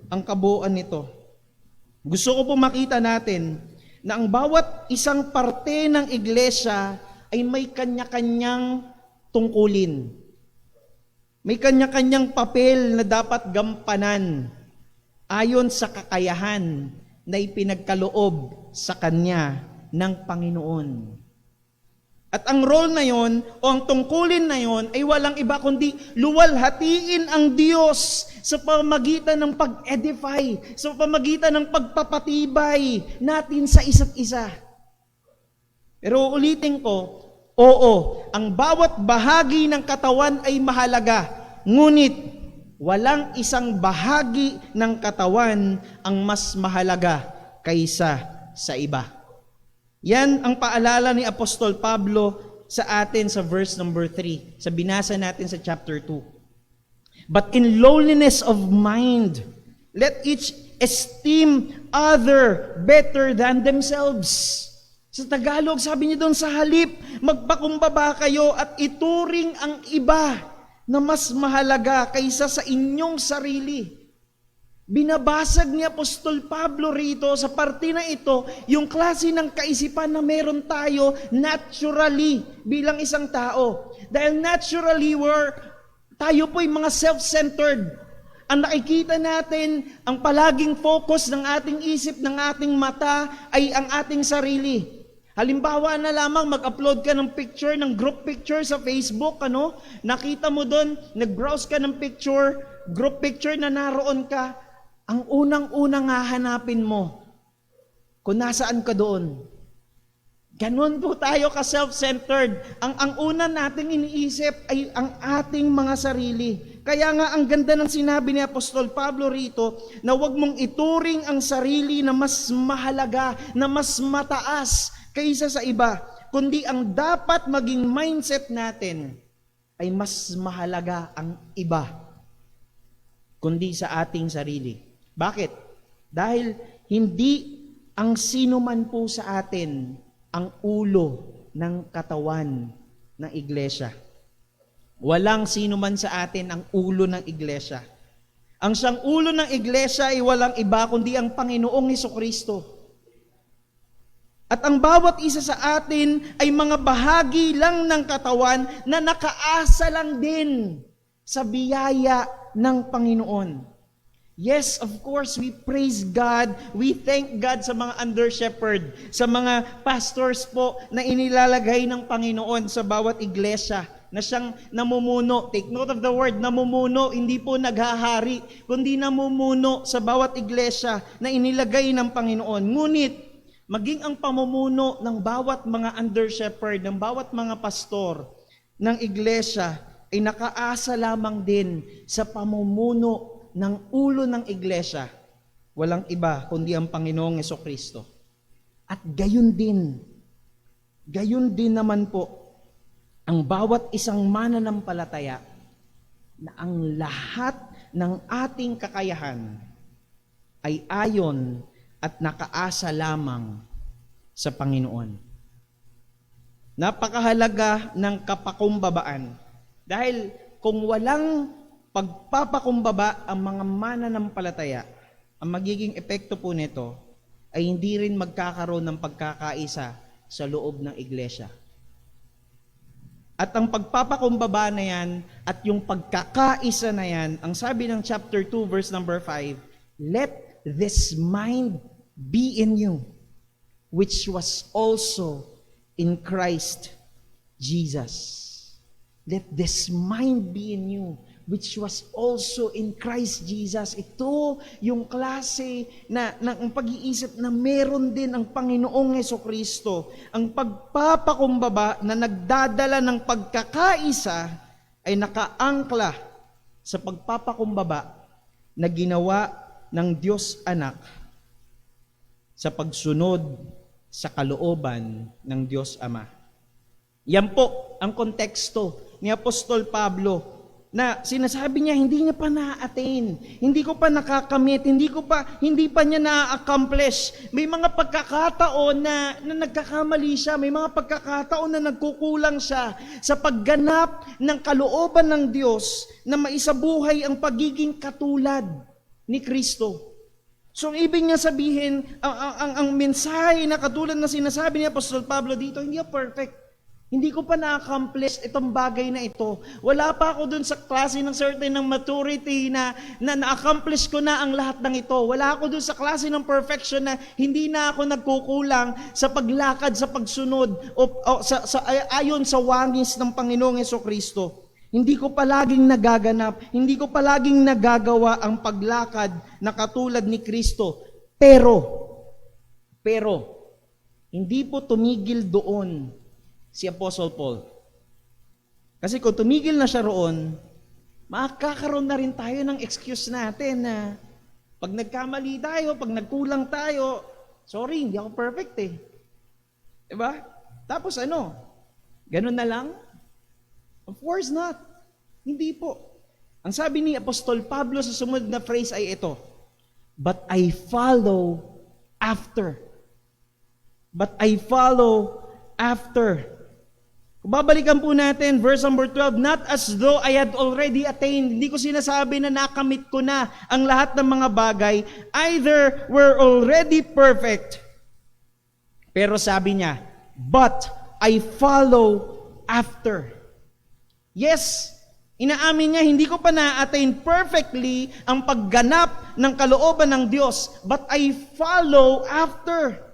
ang kabuuan nito. Gusto ko po makita natin na ang bawat isang parte ng iglesia ay may kanya-kanyang tungkulin. May kanya-kanyang papel na dapat gampanan ayon sa kakayahan na ipinagkaloob sa kanya ng Panginoon. At ang role na yon o ang tungkulin na yon ay walang iba kundi luwalhatiin ang Diyos sa pamamagitan ng pag-edify, sa pamamagitan ng pagpapatibay natin sa isa't isa. Pero ulitin ko, oo, ang bawat bahagi ng katawan ay mahalaga, ngunit walang isang bahagi ng katawan ang mas mahalaga kaysa sa iba. Yan ang paalala ni Apostol Pablo sa atin sa verse number 3, sa binasa natin sa chapter 2. But in lowliness of mind, let each esteem other better than themselves. Sa Tagalog, sabi niya doon, sa halip, magpakumbaba kayo at ituring ang iba na mas mahalaga kaysa sa inyong sarili. Binabasag ni Apostol Pablo rito sa parte na ito yung klase ng kaisipan na meron tayo naturally bilang isang tao. Dahil naturally tayo po'y mga self-centered. Ang nakikita natin, ang palaging focus ng ating isip, ng ating mata ay ang ating sarili. Halimbawa na lamang mag-upload ka ng picture, ng group picture sa Facebook, nakita mo doon, nag-browse ka ng picture, group picture na naroon ka, ang unang-unang hahanapin mo kung nasaan ka doon. Ganon po tayo ka-self-centered. Ang una nating iniisip ay ang ating mga sarili. Kaya nga ang ganda ng sinabi ni Apostol Pablo rito na huwag mong ituring ang sarili na mas mahalaga, na mas mataas kaysa sa iba, kundi ang dapat maging mindset natin ay mas mahalaga ang iba kundi sa ating sarili. Bakit? Dahil hindi ang sino man po sa atin ang ulo ng katawan ng iglesia. Walang sino man sa atin ang ulo ng iglesia. Ang siyang ulo ng iglesia ay walang iba kundi ang Panginoong Hesukristo. At ang bawat isa sa atin ay mga bahagi lang ng katawan na nakaasa lang din sa biyaya ng Panginoon. Yes, of course, we praise God. We thank God sa mga under-shepherd, sa mga pastors po na inilalagay ng Panginoon sa bawat iglesia na siyang namumuno. Take note of the word, namumuno, hindi po naghahari, kundi namumuno sa bawat iglesia na inilagay ng Panginoon. Ngunit, maging ang pamumuno ng bawat mga under-shepherd, ng bawat mga pastor ng iglesia ay nakaasa lamang din sa pamumuno ng ulo ng iglesia, walang iba kundi ang Panginoong Hesukristo. At gayon din naman po, ang bawat isang mananampalataya na ang lahat ng ating kakayahan ay ayon at nakaasa lamang sa Panginoon. Napakahalaga ng kapakumbabaan. Dahil kung walang pagpapakumbaba ang mga mananampalataya, ang magiging epekto po nito ay hindi rin magkakaroon ng pagkakaisa sa loob ng iglesia. At ang pagpapakumbaba na yan at yung pagkakaisa na yan, ang sabi ng chapter 2 verse number 5, let this mind be in you, which was also in Christ Jesus. Let this mind be in you, which was also in Christ Jesus. Ito yung klase ng pag-iisip na meron din ang Panginoong Hesukristo. Ang pagpapakumbaba na nagdadala ng pagkakaisa ay nakaangkla sa pagpapakumbaba na ginawa ng Diyos Anak sa pagsunod sa kalooban ng Diyos Ama. Yan po ang konteksto ni Apostol Pablo na sinasabi niya hindi niya pa na-attain, hindi ko pa nakakamit, hindi pa niya na-accomplish. May mga pagkakataon na nagkakamali siya, may mga pagkakataon na nagkukulang siya sa pagganap ng kalooban ng Diyos na maisabuhay ang pagiging katulad ni Kristo. So ibig niya sabihin, ang mensahe na katulad na sinasabi ni Apostol Pablo dito, hindi perfect. Hindi ko pa na-accomplish itong bagay na ito. Wala pa ako dun sa klase ng certain ng maturity na na-accomplish ko na ang lahat ng ito. Wala ako dun sa klase ng perfection na hindi na ako nagkukulang sa paglakad, sa pagsunod ayon sa wangis ng Panginoong Hesukristo. Hindi ko palaging nagaganap, hindi ko palaging nagagawa ang paglakad na katulad ni Kristo. Pero, hindi po tumigil doon si Apostle Paul. Kasi kung tumigil na siya roon, makakaroon na rin tayo ng excuse natin na pag nagkamali tayo, pag nagkulang tayo, sorry, hindi ako perfect eh. Diba? Tapos ganun na lang? Of course not. Hindi po. Ang sabi ni Apostol Pablo sa sumunod na phrase ay ito, but I follow after. But I follow after. Kung babalikan po natin, verse number 12, not as though I had already attained. Hindi ko sinasabi na nakamit ko na ang lahat ng mga bagay. Either we're already perfect. Pero sabi niya, but I follow after. Yes, inaamin niya, hindi ko pa na-attain perfectly ang pagganap ng kalooban ng Diyos, but I follow after.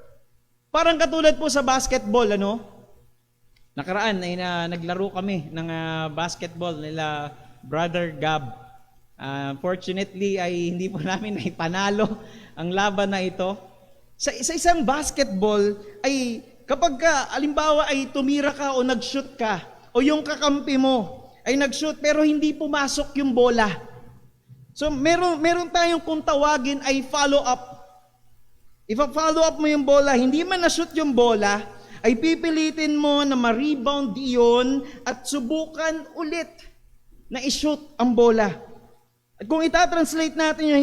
Parang katulad po sa basketball, Nakaraan ay naglaro kami ng basketball nila Brother Gab. Fortunately ay hindi po namin naipanalo ang laban na ito. Sa isang basketball ay kapag alimbawa ay tumira ka o nag-shoot ka o yung kakampi mo ay nag-shoot pero hindi pumasok yung bola. So meron tayong kung tawagin ay follow up. If follow up mo yung bola, hindi man na-shoot yung bola, ay pipilitin mo na ma-rebound iyon at subukan ulit na i-shoot ang bola. At kung itatranslate natin yun,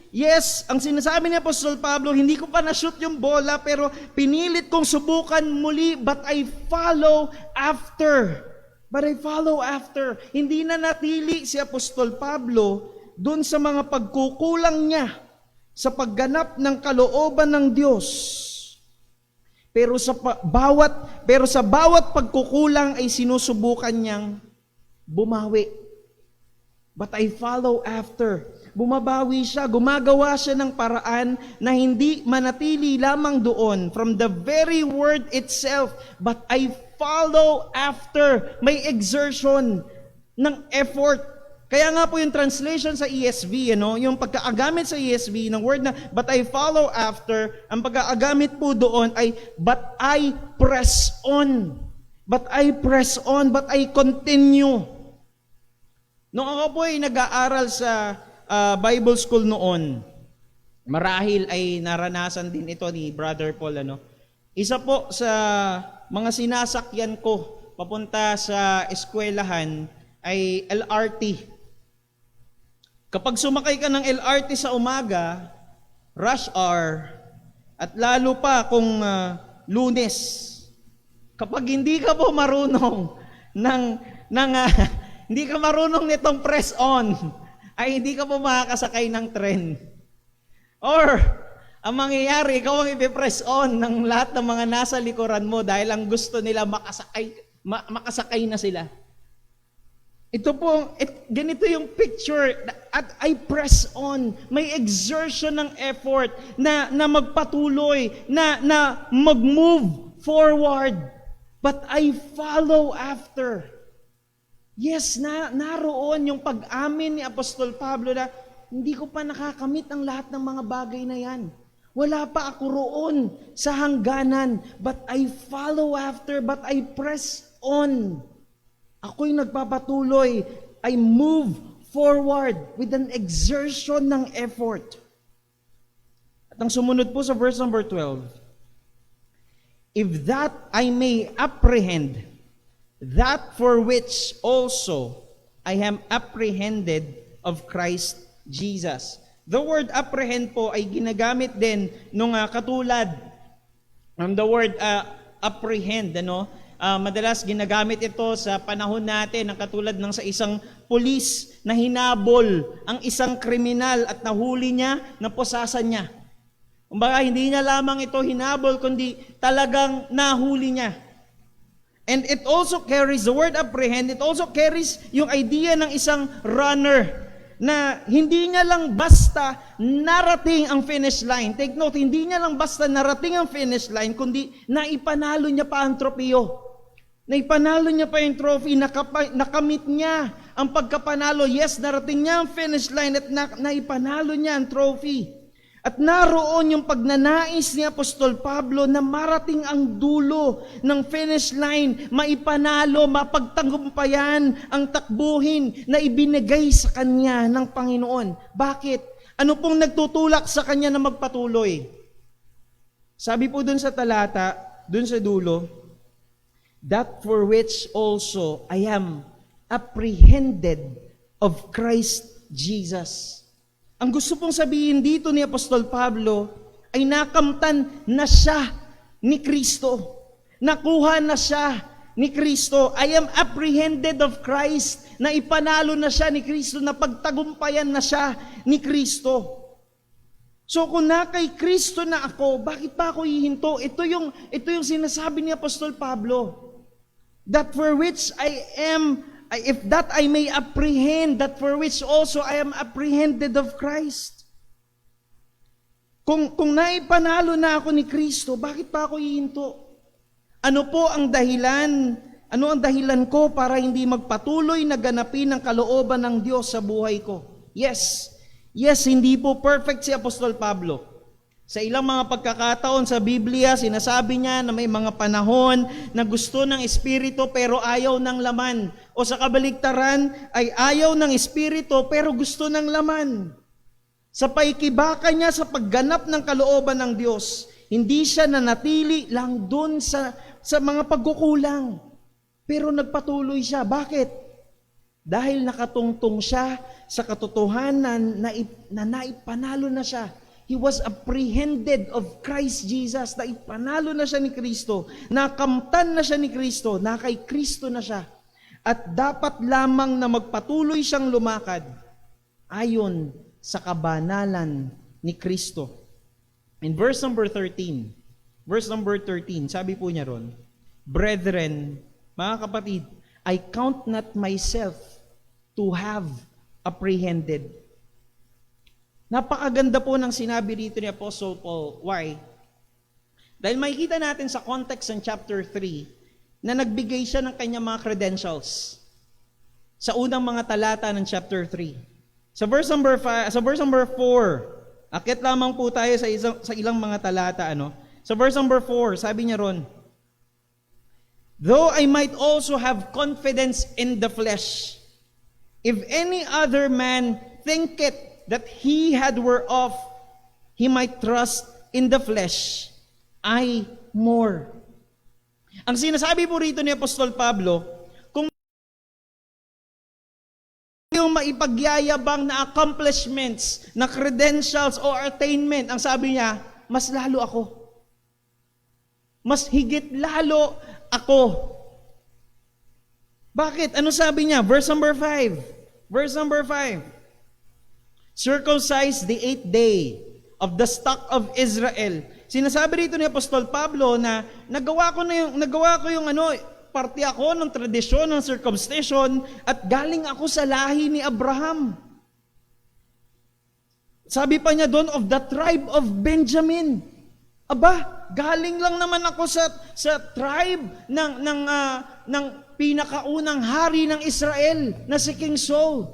Yes, ang sinasabi ni Apostol Pablo, hindi ko pa na-shoot yung bola, pero pinilit kong subukan muli, but I follow after. But I follow after. Hindi na natili si Apostol Pablo dun sa mga pagkukulang niya sa pagganap ng kalooban ng Diyos. Pero sa bawat pagkukulang ay sinusubukan niyang bumawi. But I follow after. Bumabawi siya, gumagawa siya ng paraan na hindi manatili lamang doon from the very word itself, but I follow after. May exertion ng effort. Kaya nga po yung translation sa ESV, yung pagkaagamit sa ESV ng word na but I follow after, ang pagkaagamit po doon ay but I press on. But I press on, but I continue. Nung ako po ay nag-aaral sa Bible school noon, marahil ay naranasan din ito ni Brother Paul. Isa po sa mga sinasakyan ko papunta sa eskwelahan ay LRT. Kapag sumakay ka ng LRT sa umaga, rush hour, at lalo pa kung Lunes, kapag hindi ka po marunong hindi ka marunong nitong press on, ay hindi ka po makakasakay ng tren. Or, ang mangyayari, ikaw ang ipipress on ng lahat ng mga nasa likuran mo dahil ang gusto nila makasakay na sila. Ganito yung picture, at I press on. May exertion ng effort na magpatuloy, na mag-move forward. But I follow after. Yes, naroon yung pag-amin ni Apostol Pablo na hindi ko pa nakakamit ang lahat ng mga bagay na yan. Wala pa ako roon sa hangganan, but I follow after, but I press on. Ako'y nagpapatuloy. I move forward with an exertion ng effort. At ang sumunod po sa verse number 12, if that I may apprehend that for which also I am apprehended of Christ Jesus. The word apprehend po ay ginagamit din nung katulad ng the word apprehend. Madalas ginagamit ito sa panahon natin ng katulad ng sa isang pulis na hinabol ang isang kriminal at nahuli niya, naposasan niya. Kumbaga, hindi niya lamang ito hinabol, kundi talagang nahuli niya. And it also carries, the word apprehend, it also carries yung idea ng isang runner na hindi niya lang basta narating ang finish line. Take note, hindi niya lang basta narating ang finish line, kundi naipanalo niya pa ang tropeo. Naipanalo niya pa yung trophy, nakamit niya ang pagkapanalo. Yes, narating niya ang finish line at naipanalo niya ang trophy. At naroon yung pagnanais ni Apostol Pablo na marating ang dulo ng finish line, maipanalo, mapagtagumpayan ang takbuhin na ibinigay sa kanya ng Panginoon. Bakit? Ano pong nagtutulak sa kanya na magpatuloy? Sabi po dun sa talata, dun sa dulo, that for which also I am apprehended of Christ Jesus. Ang gusto pong sabihin dito ni Apostol Pablo ay nakamtan na siya ni Kristo. Nakuha na siya ni Kristo. I am apprehended of Christ. Na ipanalo na siya ni Kristo, na pagtagumpayan na siya ni Kristo. So kung na kay Kristo na ako, bakit pa ako hihinto? Ito yung sinasabi ni Apostol Pablo. That for which I am, if that I may apprehend, that for which also I am apprehended of Christ. Kung naipanalo na ako ni Kristo, bakit pa ako hihinto? Ano po ang dahilan? Ano ang dahilan ko para hindi magpatuloy na ganapin ang kalooban ng Diyos sa buhay ko? Yes, hindi po perfect si Apostol Pablo. Sa ilang mga pagkakataon sa Biblia, sinasabi niya na may mga panahon na gusto ng Espiritu pero ayaw ng laman. O sa kabaligtaran ay ayaw ng Espiritu pero gusto ng laman. Sa paikibaka niya sa pagganap ng kalooban ng Diyos, hindi siya nanatili lang dun sa mga pagkukulang. Pero nagpatuloy siya. Bakit? Dahil nakatungtong siya sa katotohanan na naipanalo na siya. He was apprehended of Christ Jesus. Naipanalo na siya ni Kristo. Nakamtan na siya ni Kristo. Nakay Kristo na siya. At dapat lamang na magpatuloy siyang lumakad ayon sa kabanalan ni Kristo. In verse number 13, sabi po niya ron, Brethren, mga kapatid, I count not myself to have apprehended. Napakaganda po ng sinabi dito ni Apostle Paul. Why? Dahil makikita natin sa context ng chapter 3 na nagbigay siya ng kanyang mga credentials sa unang mga talata ng chapter 3. Sa verse number 4, akit lamang po tayo sa ilang mga talata. Sa verse number 4, sabi niya ron, Though I might also have confidence in the flesh, if any other man thinketh that he had whereof he might trust in the flesh, I more. Ang sinasabi po rito ni Apostol Pablo, kung yung maipagyayabang na accomplishments, na credentials o attainment, ang sabi niya, mas lalo ako. Mas higit lalo ako. Bakit? Ano sabi niya? Verse number 5. Circumcised the 8th day of the stock of Israel. Sinasabi rito ni Apostol Pablo na nagawa ko yung parte ako ng tradisyon ng circumcision at galing ako sa lahi ni Abraham. Sabi pa niya doon, of the tribe of Benjamin. Aba, galing lang naman ako sa tribe ng pinakaunang hari ng Israel na si King Saul.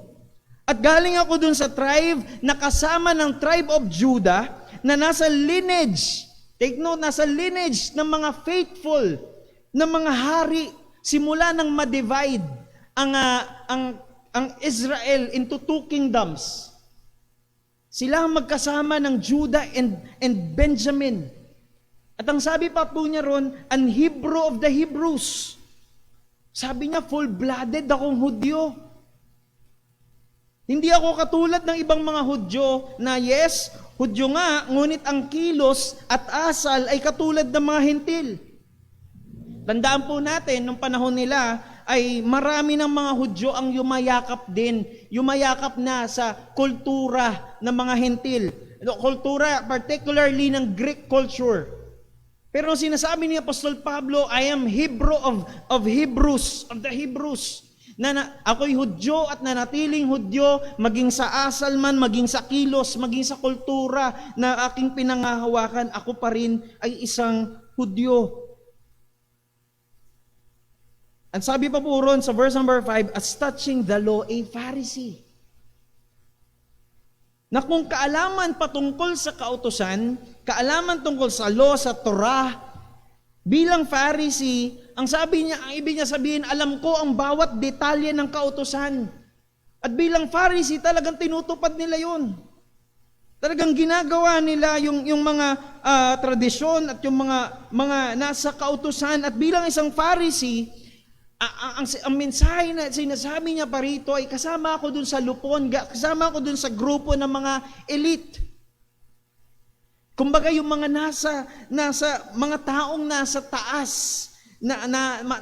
At galing ako dun sa tribe na kasama ng tribe of Judah na nasa lineage, take note, nasa lineage ng mga faithful, ng mga hari, simula nang ma-divide ang Israel into 2 kingdoms. Sila ang magkasama ng Judah and Benjamin. At ang sabi pa po niya ron, an Hebrew of the Hebrews. Sabi niya, full-blooded akong Hudyo. Hindi ako katulad ng ibang mga Hudyo na yes, Hudyo nga, ngunit ang kilos at asal ay katulad ng mga Hentil. Tandaan po natin, nung panahon nila, ay marami ng mga Hudyo ang yumayakap din. Yumayakap na sa kultura ng mga Hentil. Kultura, particularly ng Greek culture. Pero sinasabi ni Apostol Pablo, I am Hebrew of Hebrews, of the Hebrews. Ako'y Hudyo at nanatiling Hudyo, maging sa asal man, maging sa kilos, maging sa kultura na aking pinangahawakan, ako pa rin ay isang Hudyo. At sabi pa po ron sa verse number 5, as touching the law, a Pharisee. Na kung kaalaman patungkol sa kautusan, kaalaman tungkol sa law, sa Torah, bilang Pharisee, ang ibig niya sabihin, alam ko ang bawat detalye ng kautusan. At bilang Pharisee, talagang tinutupad nila yun. Talagang ginagawa nila yung mga tradisyon at yung mga nasa kautusan. At bilang isang Pharisee, ang mensahe na sinasabi niya pa rito ay kasama ako dun sa lupon, kasama ako dun sa grupo ng mga elite. Kumbaga yung mga nasa mga taong nasa taas,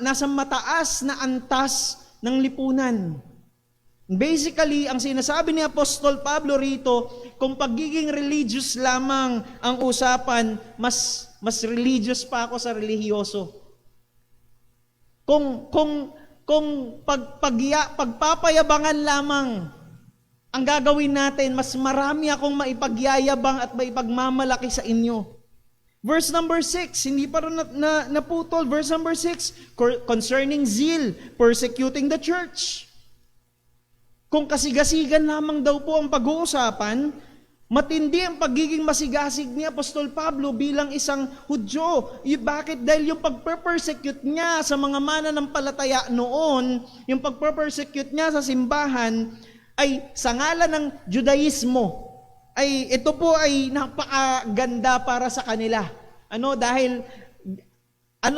nasa mataas na antas ng lipunan. Basically, ang sinasabi ni Apostol Pablo rito, kung pagiging religious lamang ang usapan, mas religious pa ako sa relihiyoso. Kung pagpapayabangan lamang ang gagawin natin, mas marami akong maipagyayabang at maipagmamalaki sa inyo. Verse number 6, hindi pa rin naputol. Verse number 6, concerning zeal, persecuting the church. Kung kasigasigan lamang daw po ang pag-uusapan, matindi ang pagiging masigasig ni Apostol Pablo bilang isang Hudyo. Bakit? Dahil yung pagper-persecute niya sa mga mananampalataya noon, yung pagper-persecute niya sa simbahan, ay sa ngalan ng Judaismo. Ay ito po ay napakaganda para sa kanila. Dahil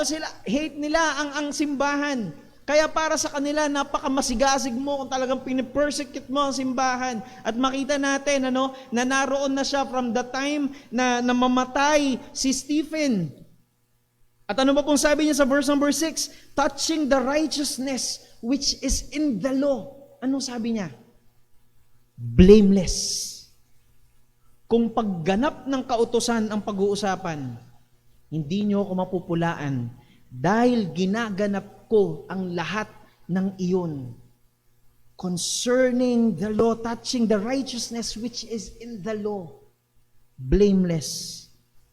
sila, hate nila ang simbahan. Kaya para sa kanila, napakamasigasig mo kung talagang pinipersecute mo ang simbahan. At makita natin na naroon na siya from the time na namamatay si Stephen. At ano ba pong sabi niya sa verse number 6? Touching the righteousness which is in the law. Ano sabi niya? Blameless. Kung pagganap ng kautusan ang pag-uusapan, hindi niyo ako mapupulaan dahil ginaganap ko ang lahat ng iyon. Concerning the law, touching the righteousness which is in the law, blameless.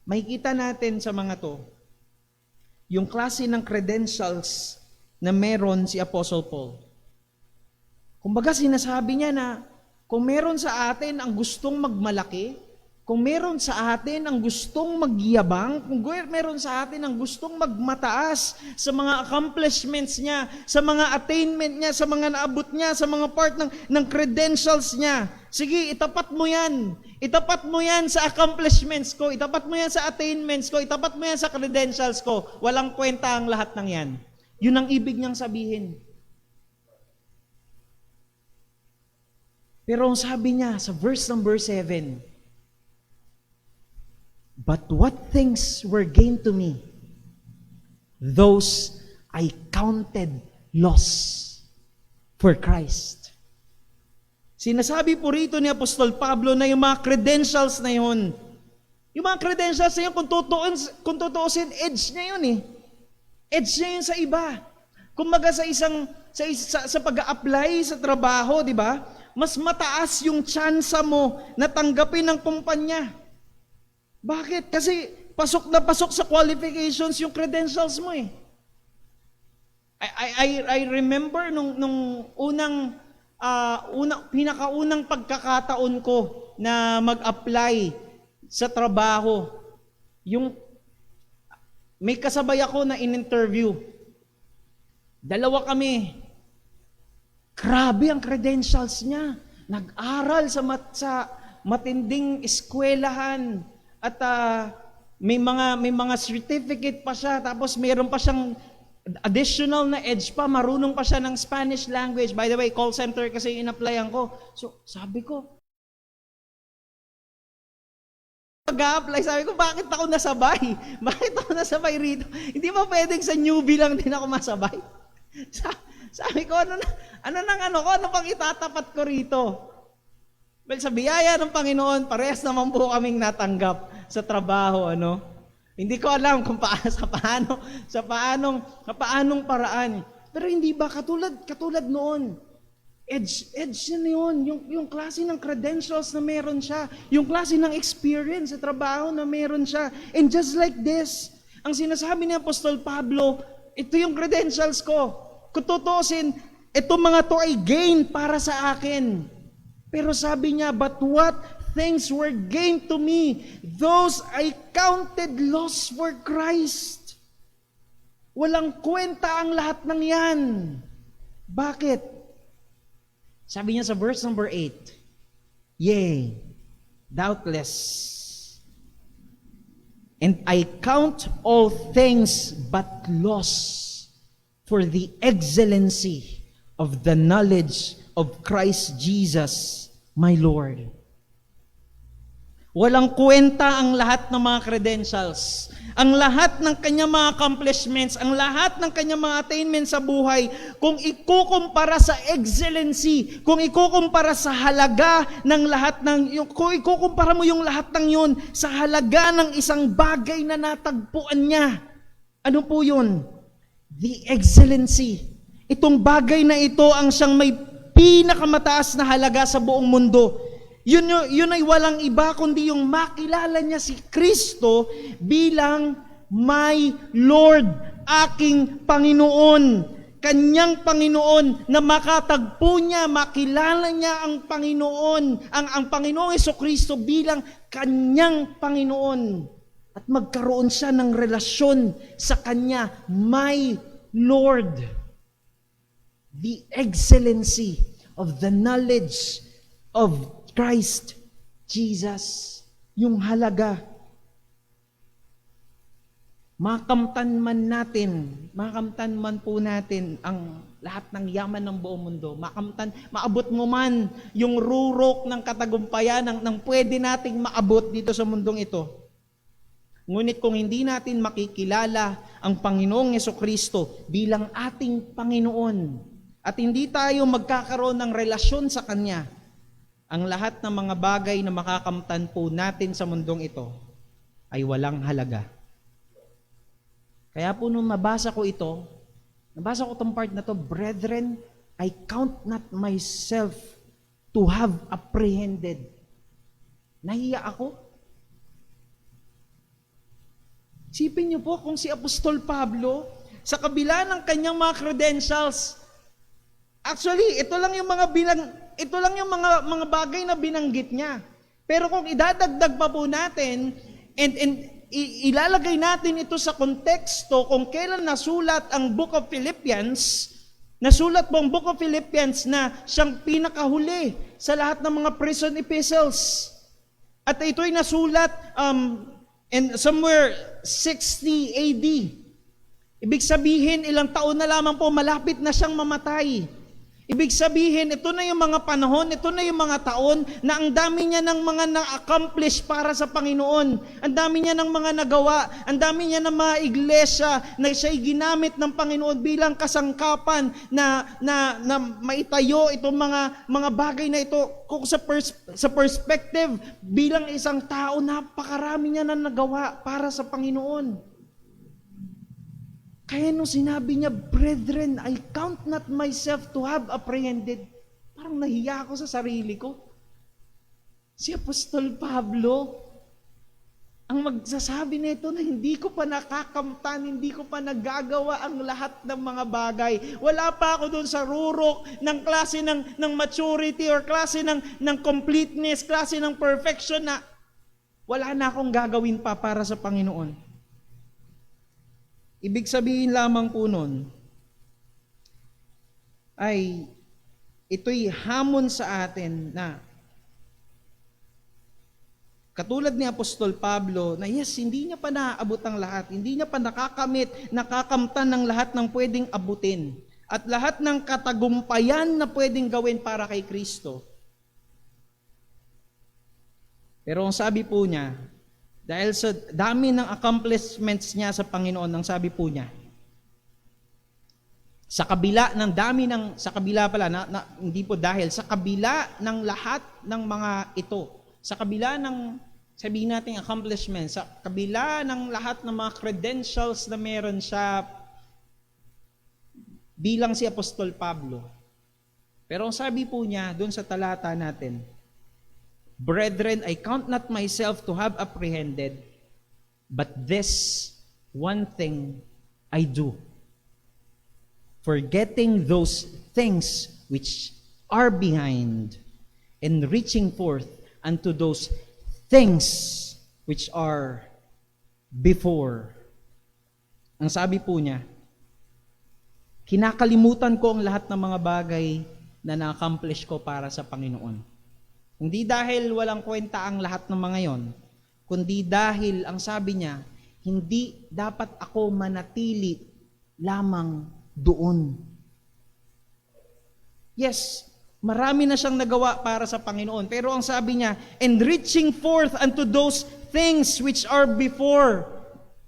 Makikita natin sa mga to, yung klase ng credentials na meron si Apostle Paul. Kumbaga sinasabi niya na kung meron sa atin ang gustong magmalaki, kung meron sa atin ang gustong magyabang, kung meron sa atin ang gustong magmataas sa mga accomplishments niya, sa mga attainment niya, sa mga naabot niya, sa mga part ng credentials niya, sige, itapat mo yan. Itapat mo yan sa accomplishments ko, itapat mo yan sa attainments ko, itapat mo yan sa credentials ko. Walang kwenta ang lahat ng yan. Yun ang ibig niyang sabihin. Pero ang sabi niya sa verse number 7, but what things were gained to me, those I counted loss for Christ. Sinasabi po rito ni Apostol Pablo na yung mga credentials na yun, yung mga credentials na yun, kung tutuusin, edge niya yun eh. Edge niya yun sa iba. Kumbaga sa pag-a-apply sa trabaho, di ba? Mas mataas yung tsansa mo na tanggapin ng kumpanya. Bakit? Kasi pasok na pasok sa qualifications yung credentials mo eh. I remember nung pinakaunang pagkakataon ko na mag-apply sa trabaho, yung may kasabay ako na in-interview. Dalawa kami. Grabe ang credentials niya. Nag-aral sa matinding eskwelahan at may mga certificate pa siya, tapos mayroon pa siyang additional na edge pa, marunong pa siya ng Spanish language. By the way, call center kasi in-applyan ko. So, sabi ko, pag-a-apply, sabi ko, bakit ako nasabay? Bakit ako nasabay rito? Hindi ba pwedeng sa newbie lang din ako masabay? Sabi ko, ano pang itatapat ko rito? Well, sa biyaya ng Panginoon, parehas naman po kaming natanggap sa trabaho, Hindi ko alam kung sa paanong paraan. Pero hindi ba katulad noon? Edge na yun, yung klase ng credentials na meron siya, yung klase ng experience sa trabaho na meron siya. And just like this, ang sinasabi ni Apostol Pablo, ito yung credentials ko. Kung tutusin, ito mga to ay gain para sa akin. Pero sabi niya, but what things were gained to me, those I counted loss for Christ. Walang kwenta ang lahat ng yan. Bakit? Sabi niya sa verse number 8, yea, doubtless, and I count all things but loss for the excellency of the knowledge of Christ Jesus, my Lord. Walang kwenta ang lahat ng mga credentials, ang lahat ng kanyang mga accomplishments, ang lahat ng kanyang mga attainments sa buhay, kung ikukumpara sa excellency, kung ikukumpara sa halaga ng lahat kung ikukumpara mo yung lahat ng yun sa halaga ng isang bagay na natagpuan niya. Ano po yun? The excellency. Itong bagay na ito ang siyang may pinakamataas na halaga sa buong mundo. Yun ay walang iba kundi yung makilala niya si Kristo bilang my Lord, aking Panginoon, kanyang Panginoon, na makatagpo niya, makilala niya ang Panginoon, ang Panginoong Jesucristo bilang kanyang Panginoon, at magkaroon siya ng relasyon sa kanya, my Lord. The excellency of the knowledge of Christ Jesus, yung halaga. makamtan man po natin ang lahat ng yaman ng buong mundo, maabot mo man yung rurok ng katagumpayan ng pwede nating maabot dito sa mundong ito. Ngunit kung hindi natin makikilala ang Panginoong Jesucristo bilang ating Panginoon at hindi tayo magkakaroon ng relasyon sa Kanya, ang lahat ng mga bagay na makakamtan po natin sa mundong ito ay walang halaga. Kaya po nung nabasa ko itong part na to, brethren, I count not myself to have apprehended. Nahiya ako. Isipin niyo po kung si Apostol Pablo, sa kabila ng kanyang mga credentials, actually, ito lang yung mga bagay na binanggit niya. Pero kung idadagdag pa po natin, and ilalagay natin ito sa konteksto kung kailan nasulat ang Book of Philippians, nasulat po ang Book of Philippians na siyang pinakahuli sa lahat ng mga prison epistles. At ito'y nasulat in somewhere 60 AD. Ibig sabihin, ilang taon na lamang po, malapit na siyang mamatay. Ibig sabihin, ito na yung mga panahon, ito na yung mga taon na ang dami niya ng mga na-accomplish para sa Panginoon. Ang dami niya ng mga nagawa, ang dami niya ng mga iglesia na siya'y ginamit ng Panginoon bilang kasangkapan na maitayo itong mga bagay na ito. Kung sa perspective, bilang isang tao, napakarami niya na nagawa para sa Panginoon. Kaya nung sinabi niya, brethren, I count not myself to have apprehended, parang nahiya ako sa sarili ko. Si Apostol Pablo, ang magsasabi nito na hindi ko pa nakakamtan, hindi ko pa nagagawa ang lahat ng mga bagay. Wala pa ako doon sa rurok ng klase ng maturity or klase ng completeness, klase ng perfection na wala na akong gagawin pa para sa Panginoon. Ibig sabihin lamang po nun, ay ito'y hamon sa atin na katulad ni Apostol Pablo na yes, hindi niya pa naaabot ang lahat, hindi niya pa nakakamtan ng lahat ng pwedeng abutin at lahat ng katagumpayan na pwedeng gawin para kay Kristo. Pero ang sabi po niya, dahil sa dami ng accomplishments niya sa Panginoon, ang sabi po niya, sa kabila ng lahat ng mga ito, sa kabila ng, sabihin natin accomplishments, sa kabila ng lahat ng mga credentials na meron siya bilang si Apostol Pablo. Pero ang sabi po niya, doon sa talata natin, brethren, I count not myself to have apprehended, but this one thing I do, forgetting those things which are behind, and reaching forth unto those things which are before. Ang sabi po niya, kinakalimutan ko ang lahat ng mga bagay na na-accomplish ko para sa Panginoon. Hindi dahil walang kwenta ang lahat ng mga yon, kundi dahil, ang sabi niya, hindi dapat ako manatili lamang doon. Yes, marami na siyang nagawa para sa Panginoon. Pero ang sabi niya, and reaching forth unto those things which are before.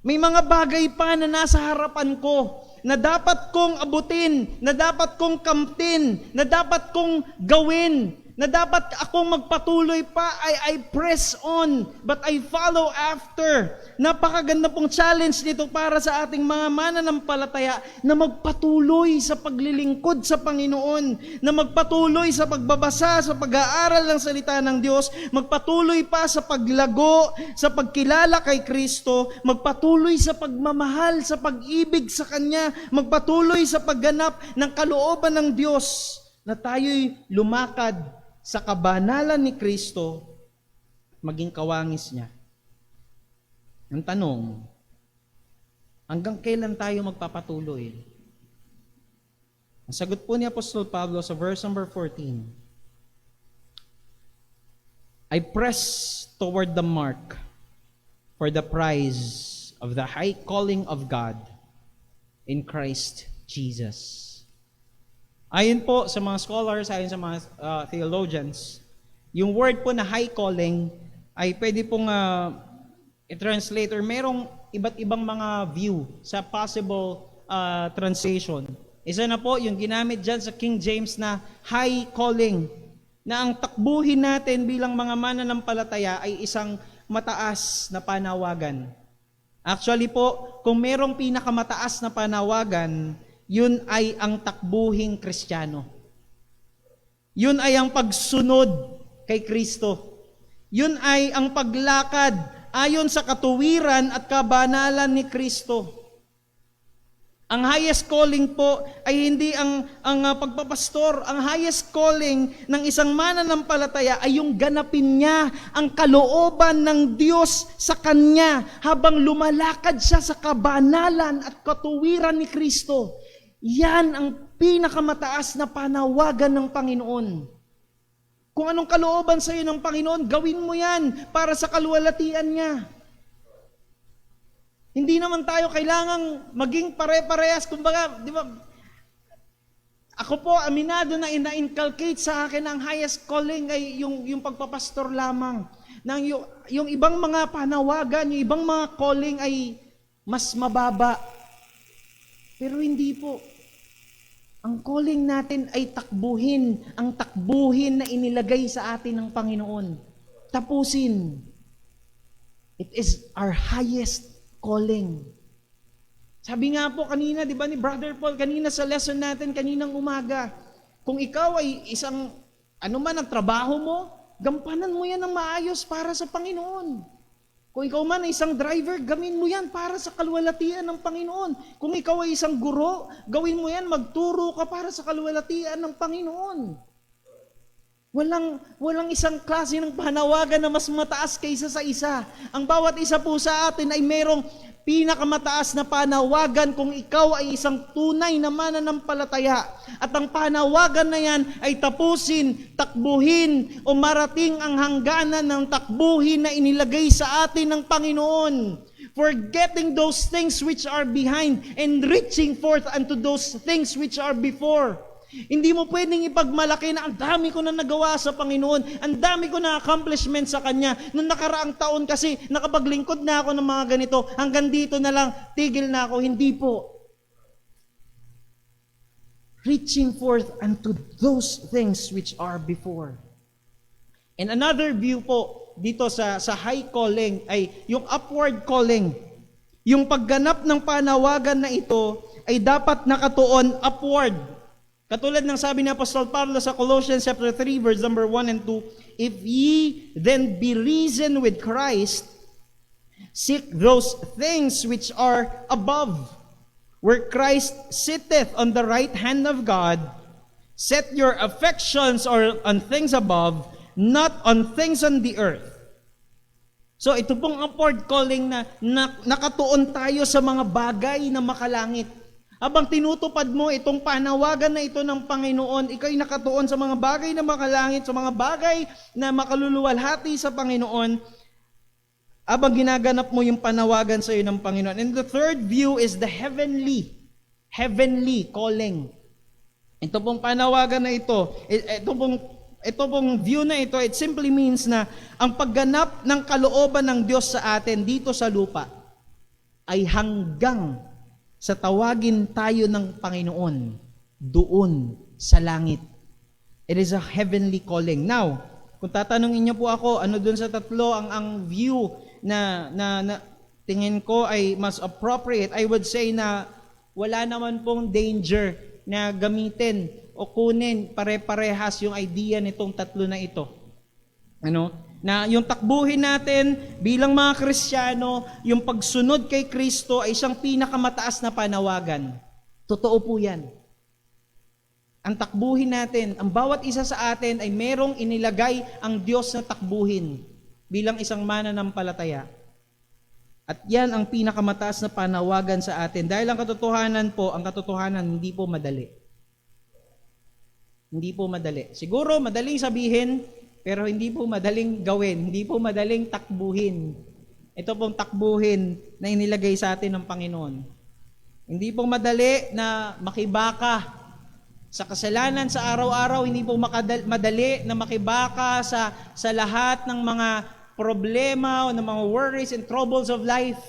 May mga bagay pa na nasa harapan ko, na dapat kong abutin, na dapat kong kamtin, na dapat kong gawin, na dapat akong magpatuloy pa. I press on, but I follow after. Napakaganda pong challenge nito para sa ating mga mananampalataya na magpatuloy sa paglilingkod sa Panginoon, na magpatuloy sa pagbabasa, sa pag-aaral ng salita ng Diyos, magpatuloy pa sa paglago, sa pagkilala kay Kristo, magpatuloy sa pagmamahal, sa pag-ibig sa Kanya, magpatuloy sa pagganap ng kalooban ng Diyos, na tayo'y lumakad sa kabanalan ni Kristo, maging kawangis niya. Ang tanong, hanggang kailan tayo magpapatuloy? Ang sagot po ni Apostol Pablo sa verse number 14, I press toward the mark for the prize of the high calling of God in Christ Jesus. Ayon po sa mga scholars, ayon sa mga theologians, yung word po na high calling ay pwede pong i-translate or merong iba't ibang mga view sa possible translation. Isa na po yung ginamit dyan sa King James na high calling, na ang takbuhin natin bilang mga mananampalataya ay isang mataas na panawagan. Actually po, kung merong pinakamataas na panawagan, yun ay ang takbuhing Kristiyano. Yun ay ang pagsunod kay Kristo. Yun ay ang paglakad ayon sa katuwiran at kabanalan ni Kristo. Ang highest calling po ay hindi ang pagpapastor. Ang highest calling ng isang mananampalataya ay yung ganapin niya ang kalooban ng Diyos sa kanya habang lumalakad siya sa kabanalan at katuwiran ni Kristo. Yan ang pinakamataas na panawagan ng Panginoon. Kung anong kalooban sa iyo ng Panginoon, gawin mo yan para sa kaluwalhatian niya. Hindi naman tayo kailangang maging pare-parehas. Kumbaga, di ba, ako po, aminado na ina-inculcate sa akin ang highest calling ay yung pagpapastor lamang. Yung ibang mga panawagan, yung ibang mga calling ay mas mababa. Pero hindi po. Ang calling natin ay takbuhin. Ang takbuhin na inilagay sa atin ng Panginoon. Tapusin. It is our highest calling. Sabi nga po kanina, di ba ni Brother Paul, kanina sa lesson natin, kaninang umaga, kung ikaw ay isang, ano man ang trabaho mo, gampanan mo yan ng maayos para sa Panginoon. Kung ikaw man ay isang driver, gawin mo yan para sa kaluwalhatian ng Panginoon. Kung ikaw ay isang guro, gawin mo yan, magturo ka para sa kaluwalhatian ng Panginoon. Walang isang klase ng panawagan na mas mataas kaysa sa isa. Ang bawat isa po sa atin ay mayroong pinakamataas na panawagan kung ikaw ay isang tunay na mananampalataya. At ang panawagan na yan ay tapusin, takbuhin, o marating ang hangganan ng takbuhin na inilagay sa atin ng Panginoon. Forgetting those things which are behind and reaching forth unto those things which are before. Hindi mo pwedeng ipagmalaki na ang dami ko na nagawa sa Panginoon, ang dami ko na accomplishment sa Kanya. Noong nakaraang taon kasi, nakapaglingkod na ako ng mga ganito, hanggang dito na lang, tigil na ako. Hindi po. Reaching forth unto those things which are before. And another view po, dito sa high calling, ay yung upward calling. Yung pagganap ng panawagan na ito, ay dapat nakatuon upward. Katulad ng sabi ni Apostol Pablo sa Colossians chapter 3 verse number 1 and 2, if ye then be risen with Christ, seek those things which are above, where Christ sitteth on the right hand of God. Set your affections on things above, not on things on the earth. So ito pong upward calling na nakatuon tayo sa mga bagay na makalangit. Habang tinutupad mo itong panawagan na ito ng Panginoon, ikaw'y nakatuon sa mga bagay na makalangit, sa mga bagay na makaluluwalhati sa Panginoon, habang ginaganap mo yung panawagan sa iyo ng Panginoon. And the third view is the heavenly calling. Ito pong panawagan na ito, ito pong view na ito, it simply means na ang pagganap ng kalooban ng Diyos sa atin dito sa lupa ay hanggang sa tawagin tayo ng Panginoon doon sa langit. It is a heavenly calling. Now, kung tatanungin niyo po ako, ano doon sa tatlo ang view na tingin ko ay mas appropriate, I would say na wala naman pong danger na gamitin o kunin pare-parehas yung idea nitong tatlo na ito. Na yung takbuhin natin bilang mga Kristiyano, yung pagsunod kay Kristo ay isang pinakamataas na panawagan. Totoo po yan. Ang takbuhin natin, ang bawat isa sa atin ay merong inilagay ang Diyos na takbuhin bilang isang mananampalataya. At yan ang pinakamataas na panawagan sa atin. Dahil ang katotohanan hindi po madali. Hindi po madali. Siguro madaling sabihin, pero hindi po madaling gawin, hindi po madaling takbuhin. Ito pong takbuhin na inilagay sa atin ng Panginoon. Hindi po madali na makibaka sa kasalanan sa araw-araw, hindi po madali na makibaka sa lahat ng mga problema o ng mga worries and troubles of life.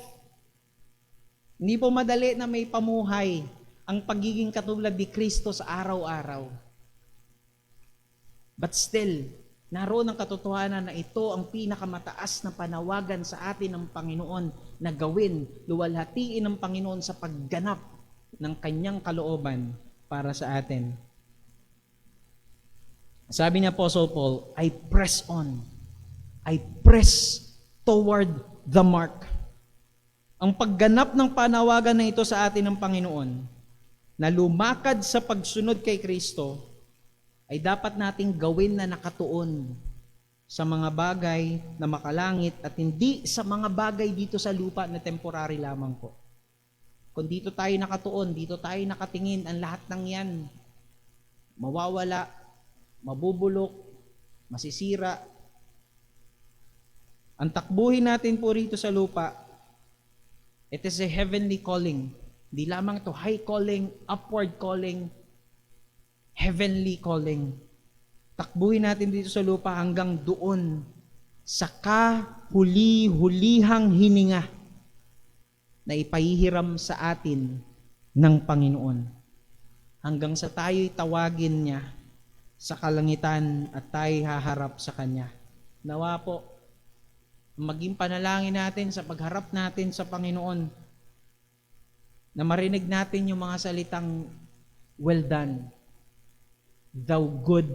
Hindi po madali na may pamuhay ang pagiging katulad ni Kristo sa araw-araw. But still, naroon ang katotohanan na ito ang pinakamataas na panawagan sa atin ng Panginoon na gawin, luwalhatiin ng Panginoon sa pagganap ng kanyang kalooban para sa atin. Sabi ni Apostle Paul, I press on. I press toward the mark. Ang pagganap ng panawagan na ito sa atin ng Panginoon na lumakad sa pagsunod kay Kristo ay dapat nating gawin na nakatuon sa mga bagay na makalangit at hindi sa mga bagay dito sa lupa na temporary lamang po. Kung dito tayo nakatuon, dito tayo nakatingin, ang lahat ng yan mawawala, mabubulok, masisira. Ang takbuhin natin po rito sa lupa, it is a heavenly calling. Hindi lamang ito high calling, upward calling, heavenly calling. Takbuhin natin dito sa lupa hanggang doon sa kahuli-hulihang hininga na ipahihiram sa atin ng Panginoon. Hanggang sa tayo'y tawagin niya sa kalangitan at tayo'y haharap sa Kanya. Nawa po, maging panalangin natin sa pagharap natin sa Panginoon na marinig natin yung mga salitang, well done, thou good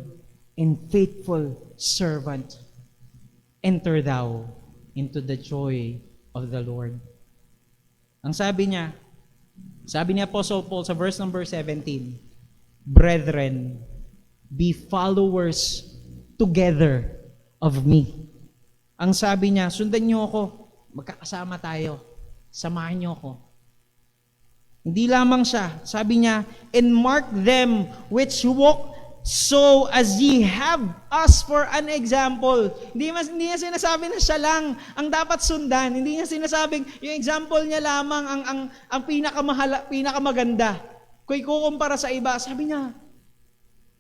and faithful servant, enter thou into the joy of the Lord. Ang sabi niya, sabi ni Apostle Paul sa verse number 17, brethren, be followers together of me. Ang sabi niya, sundan niyo ako, magkakasama tayo, samahan niyo ako. Hindi lamang siya, sabi niya, and mark them which walk so as ye have us for an example. Hindi niya sinasabi na siya lang ang dapat sundan. Hindi niya sinasabing yung example niya lamang ang pinakamaganda. Kung ikukumpara sa iba, sabi niya,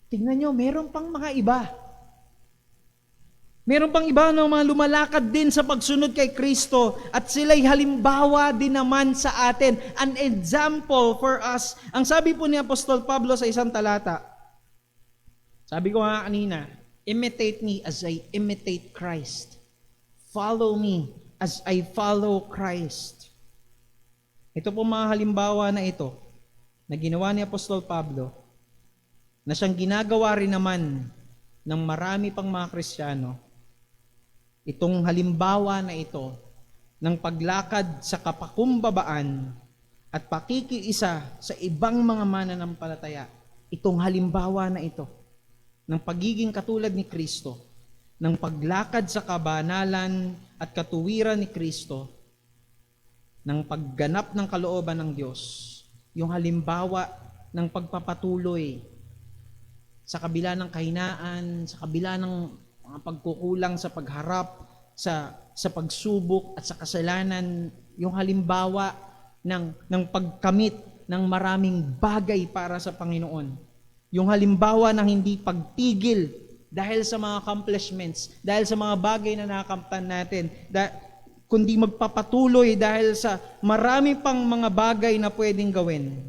tingnan niyo, meron pang mga iba. Meron pang iba na mga lumalakad din sa pagsunod kay Kristo at sila'y halimbawa din naman sa atin. An example for us. Ang sabi po ni Apostol Pablo sa isang talata, sabi ko nga kanina, imitate me as I imitate Christ. Follow me as I follow Christ. Ito po mga halimbawa na ito na ginawa ni Apostol Pablo na siyang ginagawa rin naman ng marami pang mga Kristiyano. Itong halimbawa na ito ng paglakad sa kapakumbabaan at pakikiisa sa ibang mga mananampalataya. Itong halimbawa na ito ng pagiging katulad ni Kristo, ng paglakad sa kabanalan at katuwiran ni Kristo, ng pagganap ng kalooban ng Diyos, yung halimbawa ng pagpapatuloy sa kabila ng kahinaan, sa kabila ng mga pagkukulang sa pagharap, sa pagsubok at sa kasalanan, yung halimbawa ng pagkamit ng maraming bagay para sa Panginoon. Yung halimbawa ng hindi pagtigil dahil sa mga accomplishments, dahil sa mga bagay na nakamtan natin, kundi magpapatuloy dahil sa marami pang mga bagay na pwedeng gawin.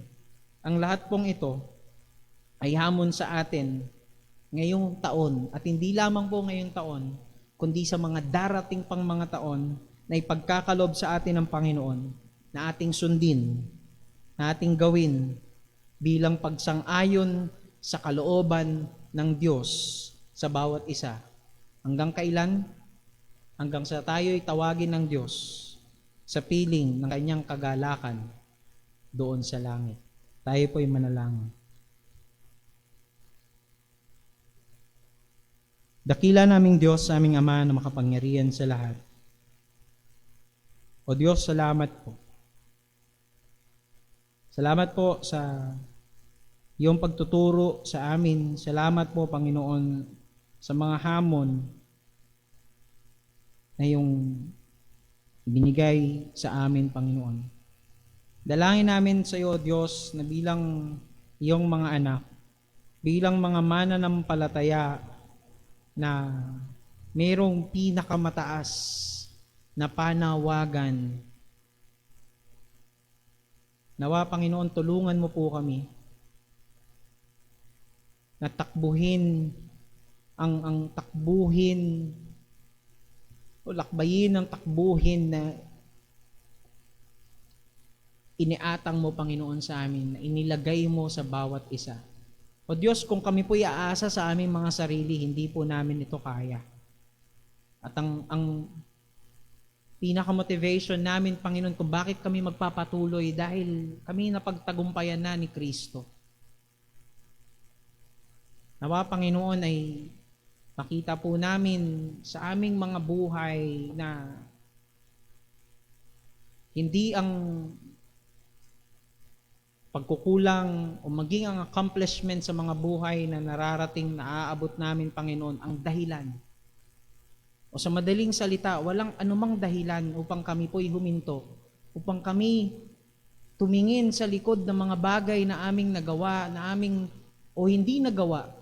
Ang lahat pong ito ay hamon sa atin ngayong taon, at hindi lamang po ngayong taon, kundi sa mga darating pang mga taon na ipagkakalob sa atin ng Panginoon na ating sundin, na ating gawin bilang pagsang-ayon sa kalooban ng Diyos sa bawat isa. Hanggang kailan? Hanggang sa tayo'y tawagin ng Diyos sa piling ng kanyang kagalakan doon sa langit. Tayo po'y manalangin. Dakila naming Diyos, aming Ama na makapangyarihan sa lahat. O Diyos, salamat po. Salamat po sa iyong pagtuturo sa amin. Salamat po, Panginoon, sa mga hamon na iyong ibinigay sa amin, Panginoon. Dalangin namin sa iyo, O Diyos, na bilang iyong mga anak, bilang mga mananampalataya na mayroong pinakamataas na panawagan. Nawa, Panginoon, tulungan mo po kami na takbuhin ang takbuhin o lakbayin ang takbuhin na iniatang mo, Panginoon, sa amin, na inilagay mo sa bawat isa. O Diyos, kung kami po iaasa sa aming mga sarili, hindi po namin ito kaya. At ang pinaka-motivation namin, Panginoon, kung bakit kami magpapatuloy, dahil kami napagtagumpayan na ni Kristo. Nawa, Panginoon, ay makita po namin sa aming mga buhay na hindi ang pagkukulang o maging ang accomplishment sa mga buhay na nararating na aabot namin, Panginoon, ang dahilan. O sa madaling salita, walang anumang dahilan upang kami po'y huminto, upang kami tumingin sa likod ng mga bagay na aming nagawa, na aming o hindi nagawa,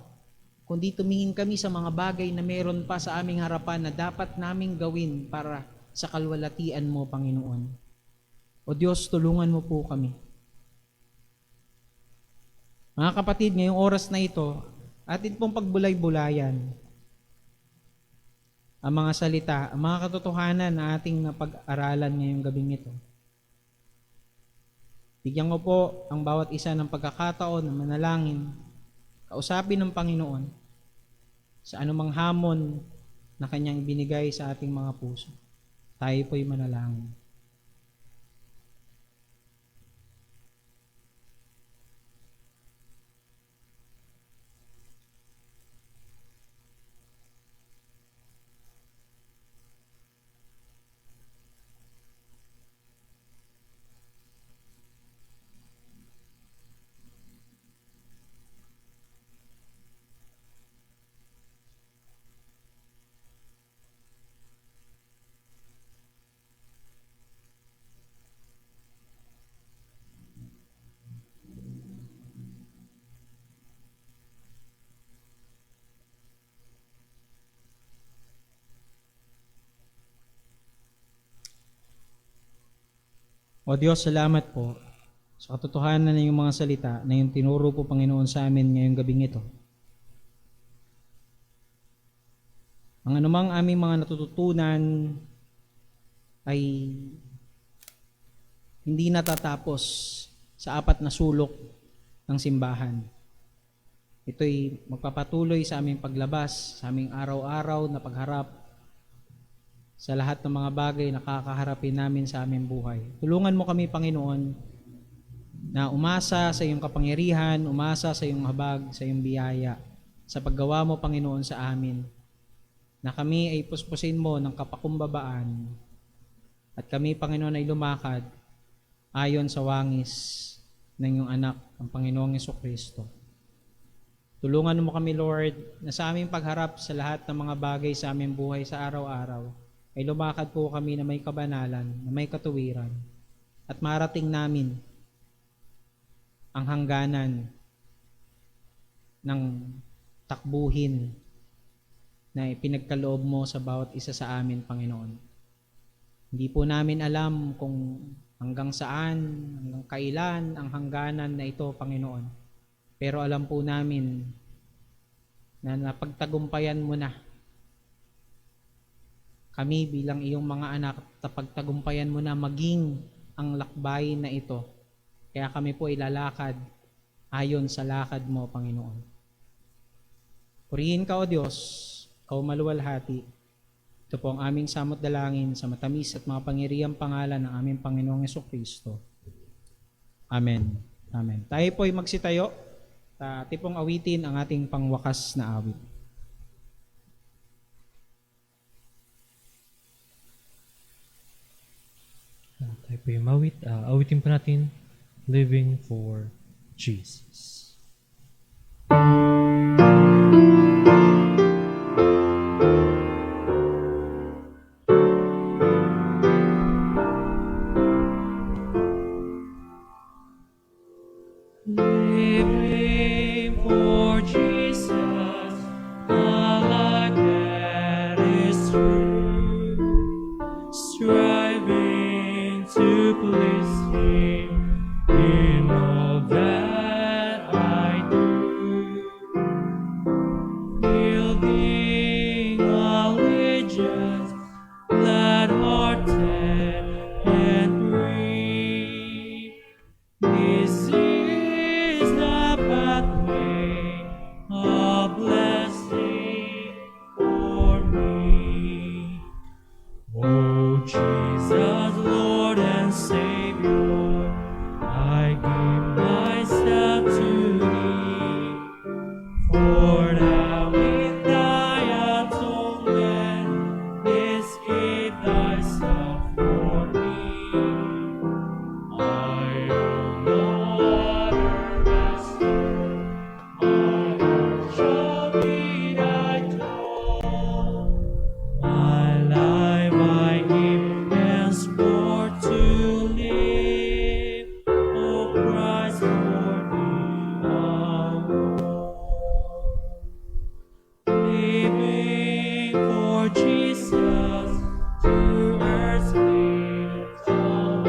kundi tumingin kami sa mga bagay na meron pa sa aming harapan na dapat naming gawin para sa kalwalatian mo, Panginoon. O Diyos, tulungan mo po kami. Mga kapatid, ngayong oras na ito, atin pong pagbulay-bulayan ang mga salita, ang mga katotohanan na ating napag-aralan ngayong gabing ito. Bigyan ko po ang bawat isa ng pagkakataon na manalangin, kausapin ng Panginoon sa anumang hamon na Kanyang binigay sa ating mga puso. Tayo po'y manalangin. O Diyos, salamat po sa katotohanan ng iyong mga salita na yung tinuro po, Panginoon, sa amin ngayong gabing ito. Ang anumang aming mga natututunan ay hindi natatapos sa 4 na sulok ng simbahan. Ito'y magpapatuloy sa aming paglabas, sa aming araw-araw na pagharap sa lahat ng mga bagay na kakaharapin namin sa aming buhay. Tulungan mo kami, Panginoon, na umasa sa iyong kapangyarihan, umasa sa iyong habag, sa iyong biyaya, sa paggawa mo, Panginoon, sa amin, na kami ay puspusin mo ng kapakumbabaan at kami, Panginoon, ay lumakad ayon sa wangis ng iyong anak, ang Panginoong Jesucristo. Tulungan mo kami, Lord, na sa aming pagharap sa lahat ng mga bagay sa aming buhay sa araw-araw, ay lumakad po kami na may kabanalan, na may katuwiran, at marating namin ang hangganan ng takbuhin na ipinagkaloob mo sa bawat isa sa amin, Panginoon. Hindi po namin alam kung hanggang saan, hanggang kailan ang hangganan na ito, Panginoon. Pero alam po namin na napagtagumpayan mo na kami bilang iyong mga anak, napagtagumpayan mo na maging ang lakbay na ito. Kaya kami po ilalakad ayon sa lakad mo, Panginoon. Purihin ka, O Diyos, Ikaw maluwalhati. Ito po ang aming samot dalangin sa matamis at mga pangyarihang pangalan ng aming Panginoong Jesucristo. Amen. Amen. Tayo po ay magsitayo. Tayo pong awitin ang ating pangwakas na awit. Tayo po yung mawit. Awitin po natin, Living for Jesus. For now in thy atonement is gave thyself for me. I am no other master, my heart shall be thy throne. My life I give henceforth to live, O Christ, for thee alone. Living for Jesus to earth's needs alive,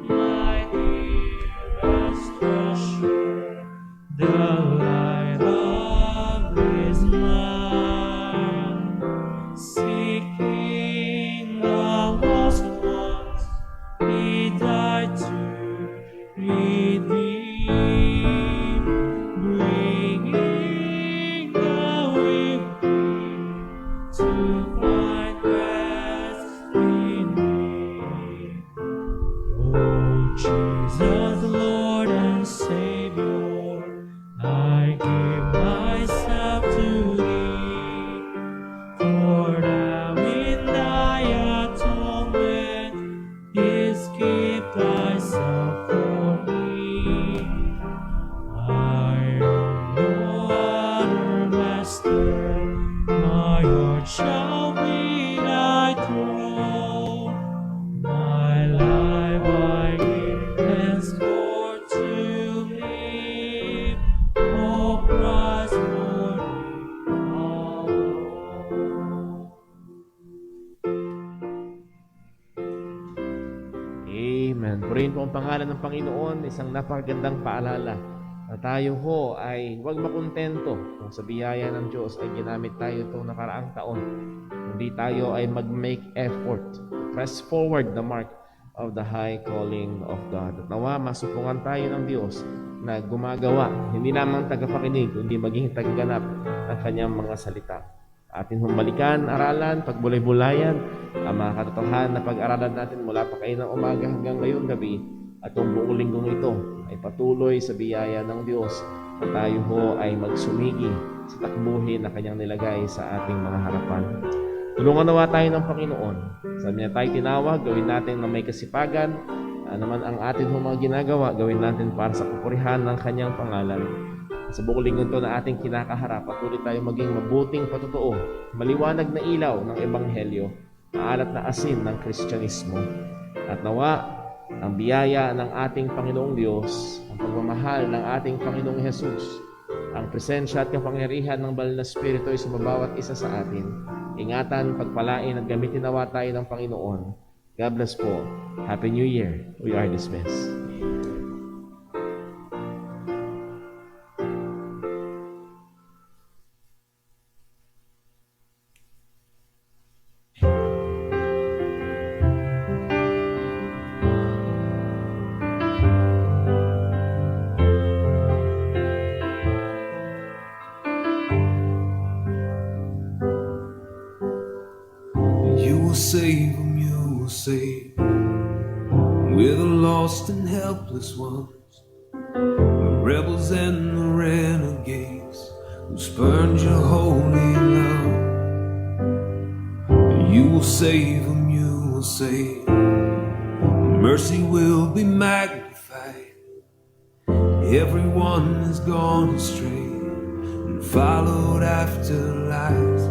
my dearest treasure, the light of His mind, seeking the lost ones, He died to redeem, bringing the weary to find rest in Thee. Oh Jesus, Lord and Savior, I give myself to Thee. For now in thy atonement is give thyself for me. I am no other master, my heart shall be thy throne. My life I give henceforth to live, O Christ, for thee alone. Amen. Purihin po ang pangalan ng Panginoon. Isang napakagandang paalala na tayo ho ay huwag makontento kung sa biyaya ng Diyos ay ginamit tayo itong nakaraang taon. Hindi tayo ay mag-make effort, press forward the mark of the high calling of God. At nawa, masupungan tayo ng Diyos na gumagawa, hindi lamang tagapakinig, kundi maging tagaganap ng kanyang mga salita. Atin humbalikan, aralan, pagbulay-bulayan, ang mga katotohanan na pag-aralan natin mula pa kayo ng umaga hanggang ngayong gabi at ang buong linggong ito ay patuloy sa biyaya ng Diyos na tayo ho ay magsumigi sa takbuhin na kanyang nilagay sa ating mga harapan. Tulungan nawa tayo ng Panginoon. Sabi niya tayo tinawag, gawin natin na may kasipagan, naman ang atin mga ginagawa, gawin natin para sa kapurihan ng kanyang pangalan. Sa buong linggo ito na ating kinakaharap, patuloy tayo maging mabuting patotoo, maliwanag na ilaw ng Ebanghelyo, maalat na asin ng Kristyanismo. At nawa, ang biyaya ng ating Panginoong Diyos, ang pagmamahal ng ating Panginoong Jesus, ang presensya at kapangyarihan ng Banal na Espiritu ay sumabawat isa sa atin. Ingatan, pagpalain at gamitin nawa tayo ng Panginoon. God bless po. Happy New Year. We are dismissed. You will save them, you will save. We're the lost and helpless ones, the rebels and the renegades who spurned your holy love. You will save them, you will save. Mercy will be magnified. Everyone has gone astray and followed after lies.